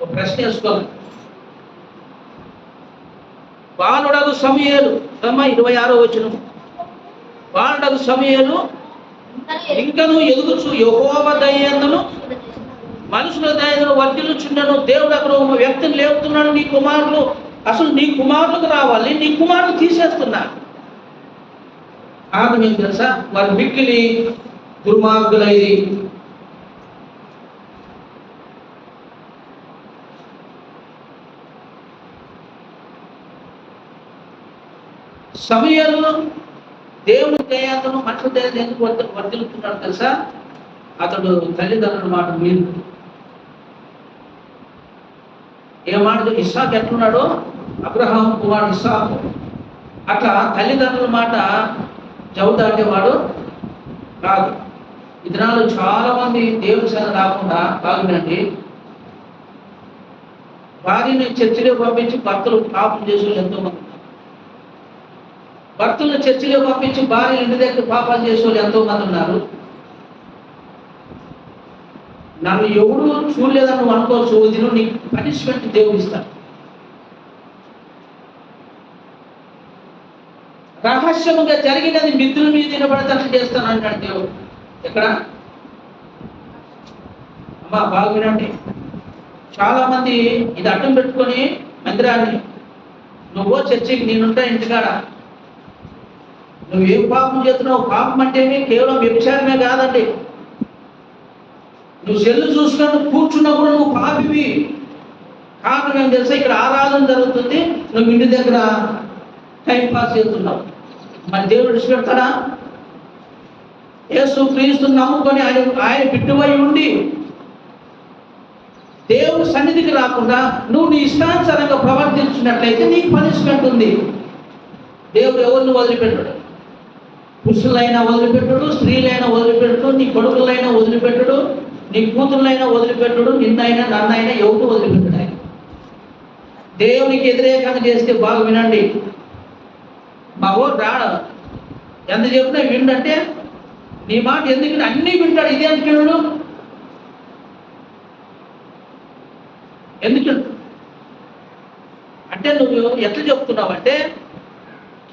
ఒక ప్రశ్న వేసుకోవాలి. బాలుడగు సమూయేలు 26వ వచనం, బాలుడగు సమూయేలు ఇంకను ఎదుగుచు యెహోవా దయయందును మనుషుల దయను వర్ధిల్లుచుండెను. దేవుడు అక్కడ ఒక వ్యక్తిని లేపుతున్నాడు. నీ కుమారులు, అసలు నీ కుమారులకు రావాలి, నీ కుమారులు తీసేస్తున్నా. కారణం ఏం తెలుసా? వారి మిక్కిలి దుర్మార్గులైది. సమూయేలు దేవుని దయాలను మనుషుల దయ ఎందుకు వర్ధిల్లుతున్నాడు తెలుసా? అతడు తల్లిదండ్రుల మాట మీరు ఏ మాట ఇస్సాకు ఎట్లున్నాడో, అబ్రహాం కుమారుడు ఇస్సాకు అట్లా తల్లిదండ్రుల మాట జవదాటేవాడు కాదు. ఈ దినాల్లో చాలా మంది దేవుని సేన రాకుండా బాగుండండి, భార్యని చర్చిలో పంపించి భర్తలు పాపం చేసే ఎంతో మంది, భర్తలను చర్చిలో పంపించి భార్య ఇంటి దగ్గర పాపాలు చేసేవాళ్ళు ఎంతో మంది ఉన్నారు. నన్ను ఎవడు చూడలేదని నువ్వు అనుకోవచ్చు, ఇది నీకు పనిష్మెంట్ దేవుడు ఇస్తాడు. రహస్యముగా జరిగినది మిత్రుల మీద వినబడేటట్లు చేస్తాను అంటాడు దేవుడు. ఎక్కడ అమ్మా బాగా వినండి. చాలా మంది ఇది అడ్డం పెట్టుకొని మందిరాన్ని, నువ్వు చర్చికి నేనుంటా ఇంటికాడ, నువ్వేం పాపం చేస్తున్నావు? పాపం అంటే కేవలం వ్యభిచారమే కాదండి. నువ్వు సెల్లు చూసుకొని కూర్చున్నప్పుడు నువ్వు పాపివి. కారణం ఏం తెలుసా? ఇక్కడ ఆరాధన జరుగుతుంది, నువ్వు ఇంటి దగ్గర టైం పాస్ చేస్తున్నావు. మరి దేవుడు విడిచిపెడతాడా? యేసు క్రీస్తుని నమ్ముకొని ఆయన బిడ్డవై ఉండి దేవుని సన్నిధికి రాకుండా నువ్వు నీ ఇష్టానుసారంగా ప్రవర్తించినట్లయితే నీకు పనిష్మెంట్ ఉంది. దేవుడు ఎవరిని వదిలిపెట్టడు. పురుషులైనా వదిలిపెట్టడు, స్త్రీలైనా వదిలిపెట్టడు, నీ కొడుకులైనా వదిలిపెట్టడు, నీ కూతురులైనా వదిలిపెట్టడు, నిన్నైనా నన్నైనా ఎవరు వదిలిపెట్టడు. ఆయన దేవునికి వ్యతిరేకంగా చేస్తే బాగా వినండి. మా ఊరు రాడు, ఎంత చెప్పినా విండంటే నీ మాట ఎందుకు అన్నీ వింటాడు. ఇదే అంటున్నాడు, ఎందుకు అంటే నువ్వు ఎట్లా చెప్తున్నావు అంటే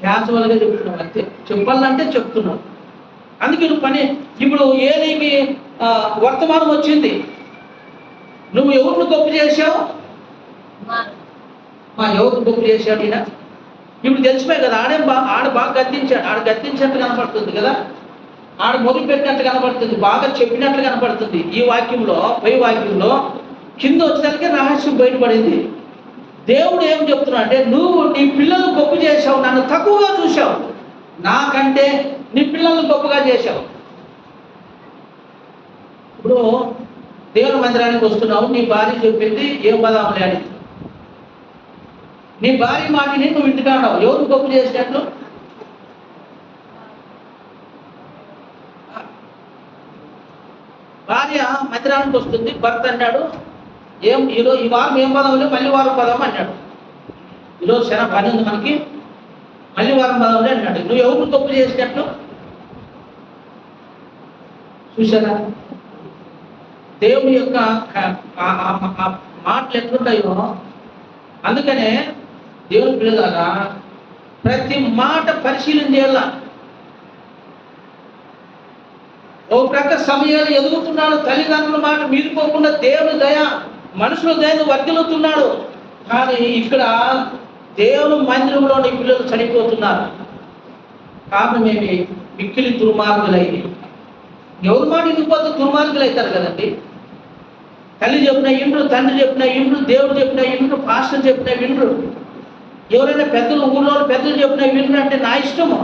క్యాజువల్గా చెప్తున్నావు అంతే. చెప్పాలంటే చెప్తున్నావు. అందుకే నువ్వు పని ఇప్పుడు ఏలికి వర్తమానం వచ్చింది, నువ్వు ఎవరిని గొప్ప చేశావు? ఎవరిని గొప్ప చేశాడు ఈయన? ఇప్పుడు తెలిసిపోయి కదా, ఆడ బాగా గద్దించాడు. ఆడ గద్దించినట్టు కనపడుతుంది కదా, ఆడ మొదలు పెట్టినట్టు కనపడుతుంది, బాగా చెప్పినట్లు కనపడుతుంది. ఈ వాక్యంలో, పై వాక్యంలో కింద వచ్చేసరికి రహస్యం బయటపడింది. దేవుడు ఏం చెప్తున్నా అంటే, నువ్వు నీ పిల్లలు గొప్ప చేశావు, నన్ను తక్కువగా చూశావు, నాకంటే నీ పిల్లలను గొప్పగా చేశావు. ఇప్పుడు దేవుని మందిరానికి వస్తున్నావు, నీ భార్య చెప్పింది ఏం పదాములే అని, నీ భార్య మాటని నువ్వు ఇంటికి అన్నావు, ఎవరు గొప్ప చేసినట్లు? భార్య మందిరానికి వస్తుంది, భర్త అన్నాడు ఈరోజు ఈ వారం ఏం పదవులే, మళ్ళీ వారం పదం అన్నాడు. ఈరోజు చాలా పని ఉంది మనకి, మళ్ళీ వారం పదవులే అన్నాడు. నువ్వు ఎవరిని గొప్ప చేసినట్లు చూసారా? దేవుని యొక్క మాటలు ఎట్లుంటాయో. అందుకనే దేవుని పిల్లలారా ప్రతి మాట పరిశీలన చేయాల. ఓ ప్రక్క సమయాలు ఎదుగుతున్నాడు, తల్లిదండ్రుల మాట మీరుకోకుండా దేవుని దయ, మనుషుల దయను వర్ధిల్లుతున్నాడు. కానీ ఇక్కడ దేవుని మందిరంలోని పిల్లలు చనిపోతున్నారు. కారణమేమి? మిక్కిలి దుర్మార్గులైంది. ఎవరి మాట ఇండిపోతే దుర్మార్గులు అవుతారు కదండి. తల్లి చెప్పిన ఇండ్రు, తండ్రి చెప్పిన ఇండ్రు, దేవుడు చెప్పిన ఇండ్రు, పాస్టర్ చెప్పిన విండ్రు. ఎవరైనా పెద్దలు, ఊళ్ళో పెద్దలు చెప్పిన విండ్రు అంటే నా ఇష్టము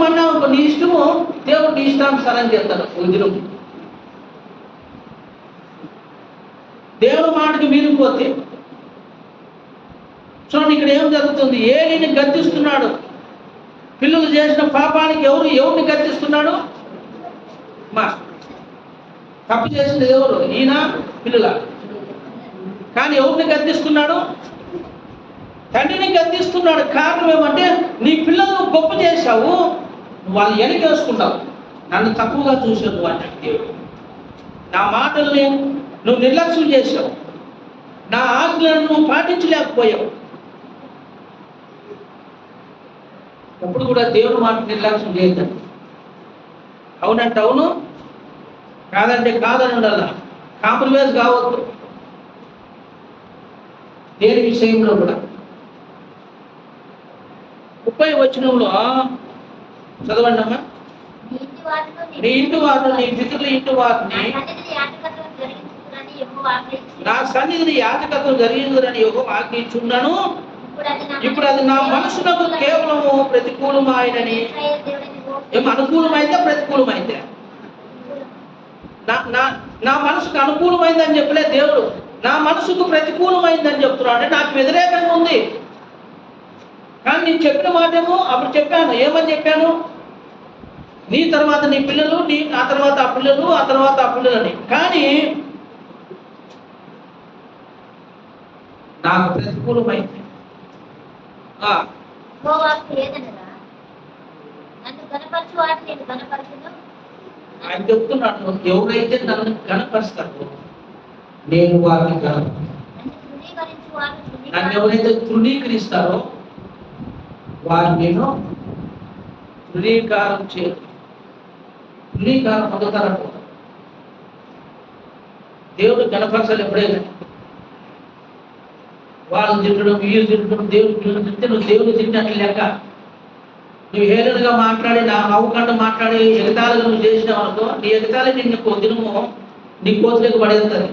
అన్నా నీ ఇష్టము, దేవుడు నీ ఇష్టానుసారం చేస్తాడు. వదిలం దేవుడి మాటకు మీరిపోతే చూడండి ఇక్కడ ఏం జరుగుతుంది. ఏలిని గద్దిస్తున్నాడు. పిల్లలు చేసిన పాపానికి ఎవరిని గద్దిస్తున్నాడు? మా తప్పు చేసింది ఎవరు? ఈయన, పిల్లల. కానీ ఎవరిని గద్దిస్తున్నాడు? తండ్రిని గద్దిస్తున్నాడు. కారణం ఏమంటే నీ పిల్లలను గొప్ప చేశావు, వాళ్ళు వెనకేసుకుంటావు, నన్ను తక్కువగా చూసావు అంటే. నా మాటల్ని నువ్వు నిర్లక్ష్యం చేశావు, నా ఆజ్ఞలను నువ్వు పాటించలేకపోయావు. ఎప్పుడు కూడా దేవుని మాట నిర్లక్ష్యం చేయద్దండి. అవునంటే అవును, కాదంటే కాదని ఉండాల. కాంప్రమైజ్ కావద్దు దేని విషయంలో కూడా. 30వ వచనంలో చదవండి అమ్మా. నీ ఇంటి వారిని, నీ పితరుల ఇంటి వారిని నా సన్నిధిని యాజకత్వం జరిగిందని యెహోవా ఆజ్ఞించున్నాను. ఇప్పుడు అది నా మనసునకు కేవలము ప్రతికూలమైనని. ఏం అనుకూలమైతే ప్రతికూలమైతే? నా మనసుకు అనుకూలమైందని చెప్పలే దేవుడు, నా మనసుకు ప్రతికూలమైందని చెప్తున్నాడు. అంటే నాకు వ్యతిరేకంగా ఉంది. కానీ నేను చెప్పిన మాటేమో అప్పుడు చెప్పాను. ఏమని చెప్పాను? నీ తర్వాత నీ పిల్లలు, ఆ తర్వాత ఆ పిల్లలు, ఆ తర్వాత ఆ పిల్లలని. కానీ నాకు ప్రతికూలమైంది. ఆయన చెప్తున్నాడు, ఎవరైతే నన్ను కనపరుస్తారో నేను వారిని నన్ను ఎవరైతే తృణీకరిస్తారో వారిని నేను తృణీకారం చేయదు. తృణీకారం పొందుతారంట. దేవుడు కనపరచాలి ఎప్పుడైనా. వాళ్ళు తిట్టడం, వీళ్ళు తిట్టడం, దేవుడు పిల్లలు తింటే నువ్వు దేవుడు తిట్టినట్లు లెక్క. నువ్వు హేళనగా మాట్లాడి, నా నవ్వుకుండా మాట్లాడి ఎగతాళిగా నువ్వు చేసినావు అనుకో, నీ ఎగతాళి నిన్ను దినము నీ కోతులకు పడేస్తుంది.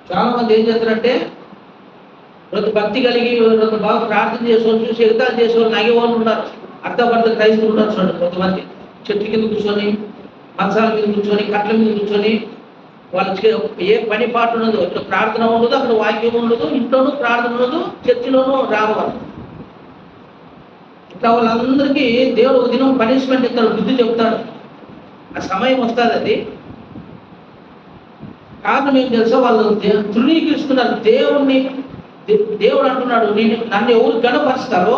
చాలా మంది ఏం చేస్తారంటే రోజు భక్తి కలిగి రోజు బాగా ప్రార్థన చేసేవాళ్ళు చూసి ఎగతాళి చేసేవాళ్ళు నగేవాళ్ళు ఉన్నారు. అర్థపర్థ క్రైస్తవులు ఉన్నారు. చూడండి, కొంతమంది చెట్టు కింద కూర్చొని, మంచాల మీద కూర్చొని, కట్ల మీద కూర్చొని, వాళ్ళకి ఏ పని పాట ఉండదు. ఇక్కడ ప్రార్థన ఉండదు, అక్కడ వాక్యం ఉండదు, ఇంట్లోనూ ప్రార్థన ఉండదు, చర్చిలోనూ రావాలి. ఇట్లా వాళ్ళందరికీ దేవుడు ఒక దినం పనిష్మెంట్ ఇస్తాడు, బుద్ధి చెప్తాడు. ఆ సమయం వస్తుంది. అది కారణం ఏం తెలుసా? వాళ్ళు తృణీకరిస్తున్నారు దేవుణ్ణి. దేవుడు అంటున్నాడు, నన్ను ఎవరు గణపరుస్తారో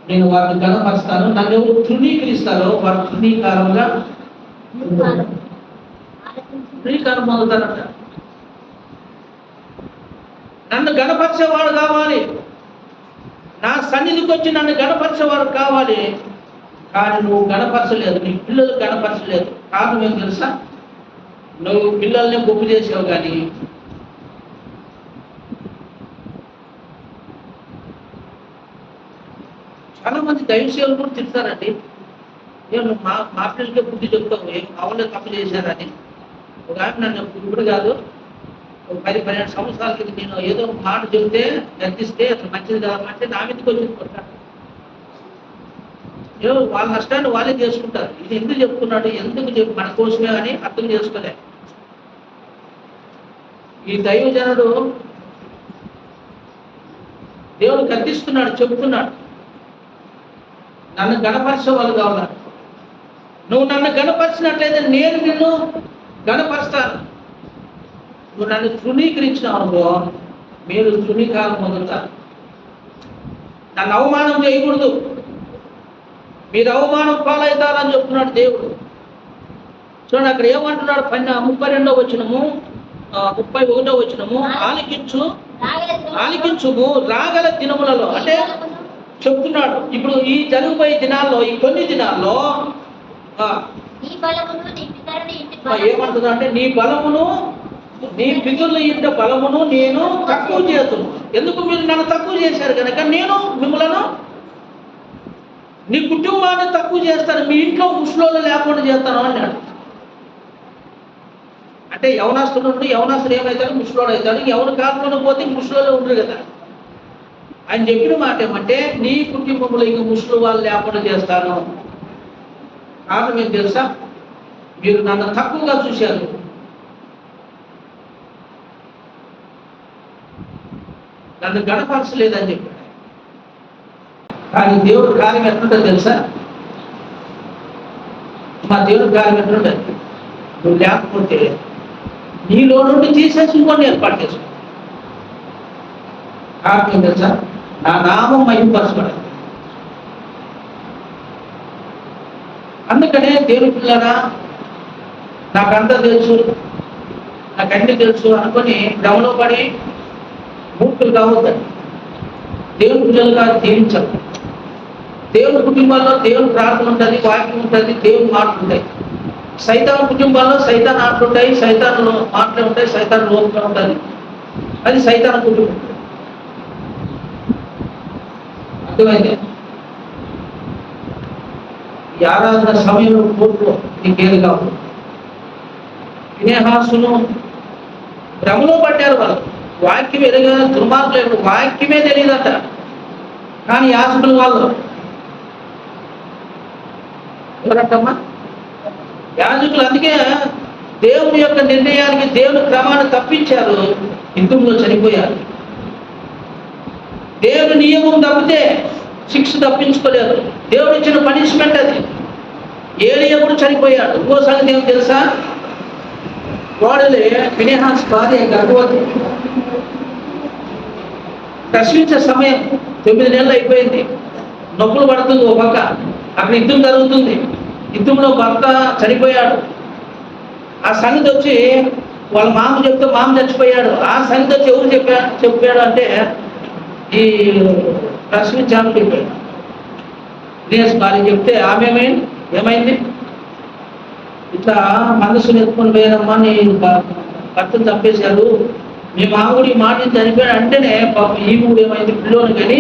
నేను వారిని గణపరుస్తాను, నన్ను ఎవరు తృణీకరిస్తారో వారు తృణీకారంగా తృణీకారం పొందుతారంట. నన్ను గణపరిచేవాడు కావాలి, నా సన్నిధికి వచ్చి నన్ను గణపరిచేవాడు కావాలి. కానీ నువ్వు గణపరచలేదు, నీ పిల్లలు గణపరచలేదు. కారణం ఏం తెలుసా? నువ్వు పిల్లల్ని గొప్ప చేసావు. కానీ చాలా మంది దైవసేవలు కూడా తిడతారండి. నేను మా పిల్లలకే బుద్ధి చెప్తావు, ఏం అవలే తప్పు చేశారని. ఒక ఆమె నన్ను ఇప్పుడు కాదు, ఒక 10-12 సంవత్సరాల కింద నేను ఏదో ఒక మాట చెబితే గర్తిస్తే అసలు మంచిది కావాలంటే నా మీదకి వచ్చి కొట్టాను. వాళ్ళ నష్టాన్ని వాళ్ళే చేసుకుంటారు. ఇది ఎందుకు చెప్తున్నాడు, ఎందుకు చెప్పి మన కోసమే అని అర్థం చేసుకోలే. ఈ దైవజనుడు దేవుడు గర్తిస్తున్నాడు, చెబుతున్నాడు, నన్ను గణపరిచే వాళ్ళు కావాలి. నువ్వు నన్ను గణపరిచినట్లయితే నేను నిన్ను గణపరుస్తాను. నువ్వు నన్ను తృణీకరించినావు అనుకో, మీరు తృణీకారం పొందుతారు. నన్ను అవమానం చేయకూడదు, మీరు అవమానం పాలవుతారని చెప్తున్నాడు దేవుడు. చూడండి అక్కడ ఏమంటున్నాడు, 32వ వచనము 31వ వచనము, ఆలికించుము రాగల దినములలో. అంటే చెప్తున్నాడు ఇప్పుడు ఈ జరుగుపోయే దినాల్లో, ఈ కొన్ని దినాల్లో ఏమంటున్నా అంటే నీ బలమును, నీ పితరుల ఇంట బలమును నేను తక్కువ చేతును. ఎందుకు మీరు నన్ను తక్కువ చేశారు కనుక నేను మిమ్మల్ని, నీ కుటుంబాన్ని తక్కువ చేస్తాను, మీ ఇంట్లో ముసలోళ్ళు లేకుండా చేస్తాను అన్నాడు. అంటే యవనస్తుడు నుండి యవనస్తుడు ఏమవుతాడు, ముసలోడు అవుతాడు. ఎవరు కాకుండా పోతే ముసలోళ్ళు ఉండరు కదా. ఆయన చెప్పిన మాట ఏమంటే నీ కుటుంబంలో ఇంక ముసలి వాళ్ళు లేకుండా చేస్తాను. కారణం ఏం తెలుసా, మీరు నన్ను తక్కువగా చూశారు. నన్ను గడపరచలేదని చెప్పాడు. కానీ దేవుడు కార్యం ఎట్లుంటుంది తెలుసా, మా దేవుడు కార్యం ఎట్లుంటుంది, నువ్వు లేకపోతే నీలో నుండి తీసేసి ఇంకొని ఏర్పాటు చేసుకో. కారణం ఏం తెలుసా, నా నామం మహిమపరచబడాలి. అందుకనే దేవుని పిల్లరా, నాకంతా తెలుసు, నాకన్నీ తెలుసు అనుకొని భ్రమలో పడి మూర్ఖులు కావద్దని దేవుని పిల్లలుగా జీవించాలి. దేవుని కుటుంబాల్లో దేవుని ప్రార్థన ఉంటుంది, వాక్యం ఉంటుంది, దేవుని మాటలు ఉంటాయి. సైతాన్ కుటుంబాల్లో సైతాన్ ఆటలు ఉంటాయి, సైతాన్ మాటలు ఉంటాయి, సైతాన్ లోపల ఉంటుంది. అది సైతాన్ కుటుంబం. అర్థమైంది? ఈ ఆరాధన సమయంలో కోర్టులో నీకేది కావు. వినేహాసును భ్రమలో పడ్డారు వాళ్ళు. వాక్యం ఎదుగా దుర్మార్గులు, వాక్యమే తెలియదట. కానీ యాజకులు వాళ్ళు ఎవరట్టమ్మా, యాజకులు. అందుకే దేవుని యొక్క నిర్ణయానికి, దేవుని క్రమాన్ని తప్పించారు, యుద్ధంలో చనిపోయారు. దేవుని నియమం తప్పితే శిక్ష తప్పించుకోలేదు. దేవుడు ఇచ్చిన పనిష్మెంట్ అది. ఏలియా చనిపోయాడు. ఇంకో సంగతి ఏం తెలుసా, వాడలే ఫినెహాస్ భార్య గర్భవతి, ప్రశ్నించే సమయం 9 నెలలు అయిపోయింది. నొప్పులు పడుతుంది. ఓ పక్క అక్కడ యుద్ధం జరుగుతుంది. యుద్ధంలో భర్త చనిపోయాడు. ఆ సంగతి వచ్చి వాళ్ళ మామ చెప్తే మామ చచ్చిపోయాడు. ఆ సంగతి వచ్చి ఎవరు చెప్పాడు అంటే ఈ ప్రశ్నించాను చెప్పాడు. ఫినెహాస్ భార్య చెప్తే ఆమె ఏమైంది, ఇట్లా మనసుని ఎత్తుకొని పోయారమ్మా, నీ భర్తను చంపేశారు, మీ మామూడు ఈ మాట చనిపోయాడు అంటేనే పాప ఈ మూడు ఏమైంది పిల్లోని. కానీ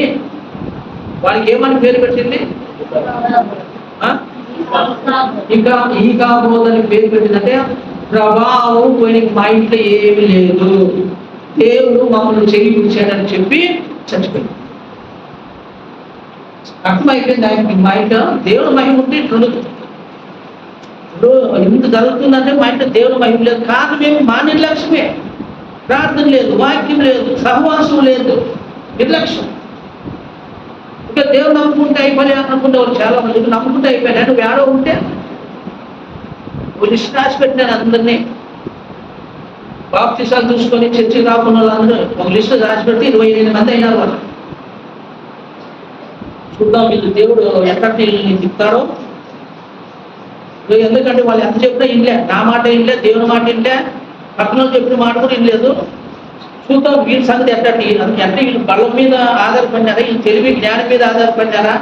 వారికి ఏమని పేరు పెట్టింది, ఇంకా ఈ కాబోదని పేరు పెట్టిందంటే ప్రభావం పోయిన మా ఇంట్లో ఏమీ లేదు, దేవుడు మమ్మల్ని చెయ్యి పిలిచాడని చెప్పి చచ్చిపోయింది. అర్థమైపోయింది ఆయనకి, మా ఇంట్లో దేవుడు మహిమ ఉంటే ఇట్లుండదు. ఇప్పుడు ఇంత జరుగుతుందంటే మా ఇంట్లో దేవుడు మహిమ లేదు. కారణం ఏమి, మా నిర్లక్ష్యమే. ప్రార్థన లేదు, వాక్యం లేదు, సహవాసం లేదు, నిర్లక్ష్యం. ఇంకా దేవుడు నమ్ముకుంటే అయిపోయి అనుకుంటే వాళ్ళు చాలా మంది నమ్ముకుంటే అయిపోయినా. నువ్వు ఏడో ఉంటే లిస్ట్ రాసి పెట్టినాను అందరినీ. బాప్తిసాలు చూసుకొని చర్చి రాకుండా వాళ్ళందరూ ఒక లిస్ట్ రాసి పెడితే 28 మంది అయినారు వాళ్ళు. చూద్దాం వీళ్ళు దేవుడు ఎక్కడికి తిప్పుతాడో. ఎందుకంటే వాళ్ళు ఎంత చెప్పినా ఇంలే, నా మాట ఇంలే, దేవుని మాట ఇంలే, పక్కన చెప్పిన మాట కూడా ఇంలేదు. చూద్దాం వీళ్ళ సంగతి ఎట్టండి. అంటే వీళ్ళు బలం మీద ఆధారపడినారా, వీళ్ళు తెలివి జ్ఞానం మీద ఆధారపడినారా,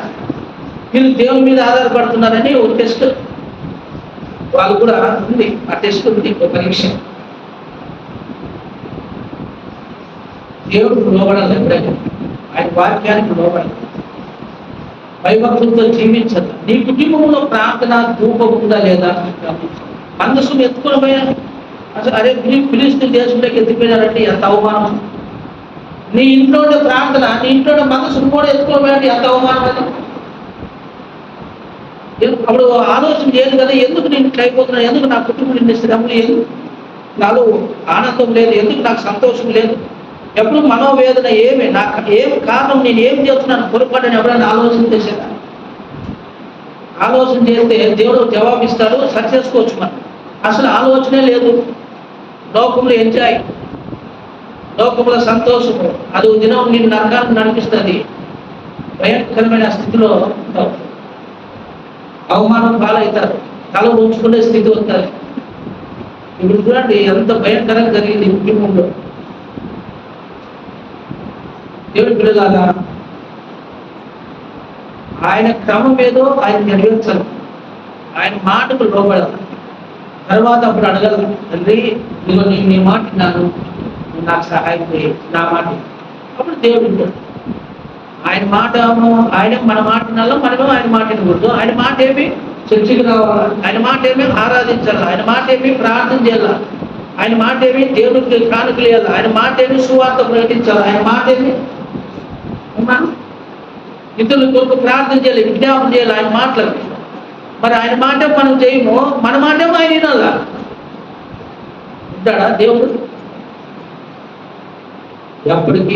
వీళ్ళు దేవుని మీద ఆధారపడుతున్నారని ఒక టెస్ట్ వాళ్ళు కూడా ఉంది. ఆ టెస్ట్ ఉంది, ఒక పరీక్ష. దేవుడికి లోబడాలి, ఎప్పుడైనా ఆయన వాక్యానికి లోబడాలి, భయభక్తులతో జీవించాలి. నీ కుటుంబంలో ప్రార్థన ధూపం ఉందా లేదా? మనసును ఎత్తుకొని పోయాను అసలు. అరే ఫిలిస్తీన్ దేశంలోకి ఎత్తిపోయినారంటే ఎంత అవమానం. నీ ఇంట్లో ప్రార్థన, నీ ఇంట్లో మనసును కూడా ఎత్తుకొని పోయాలంటే ఎంత అవమానం అది. అప్పుడు ఆలోచన చేయదు కదా, ఎందుకు నేను ఇట్లా అయిపోతున్నాను, ఎందుకు నా కుటుంబం నిన్ను శ్రమ లేదు, నాలో ఆనందం లేదు, ఎందుకు నాకు సంతోషం లేదు, ఎప్పుడు మనోవేదన ఏమి, నాకు ఏం కారణం, నేను ఏం చేస్తున్నాను పొరపాటు అని ఎవరైనా ఆలోచన చేసేదా? ఆలోచన చేస్తే దేవుడు జవాబిస్తాడు, సరి చేసుకోవచ్చు. మనం అసలు ఆలోచనే లేదు. లోకంలో ఎంజాయ్, లోకంలో సంతోషము, అది దినం నిన్ను నరకానికి నడిపిస్తుంది. భయంకరమైన స్థితిలో ఉంటావు, అవమానం పాలవుతారు, తల ఉంచుకునే స్థితి వస్తుంది. ఇప్పుడు చూడండి ఎంత భయంకరంగా జరిగింది కుటుంబంలో. దేవుడి పిల్లలాగా ఆయన క్రమం ఏదో ఆయన నెరవేర్చాలి, ఆయన మాటకు లోపడాలి. తర్వాత అప్పుడు అడగల, తండ్రి ఇదిగో నేను నీ మాట విన్నాను, నువ్వు నాకు సహాయం చేయి, నా మాట. అప్పుడు దేవుడు ఆయన మాట, ఆయన మన మాట వినాలో, మనమేమో ఆయన మాట వినకూడదు. ఆయన మాట ఏమి చర్చికి రావాలా, ఆయన మాట ఏమి ఆరాధించాలా, ఆయన మాట ఏమి ప్రార్థన చేయాలా, ఆయన మాట ఏమి దేవుడికి కానుకలు వేయాలా, ఆయన మాట ఏమి సువార్త ప్రకటించాలా, ఆయన మాట ఏమి ఇతరుల కొరకు ప్రార్థన చేయాలి, విజ్ఞాపన చేయాలి ఆయన మాటలకు. మరి ఆయన మాట మనం చేయము, మన మాటేమో ఆయన వినాలా. ఉంటాడా దేవుడు? ఎప్పటికీ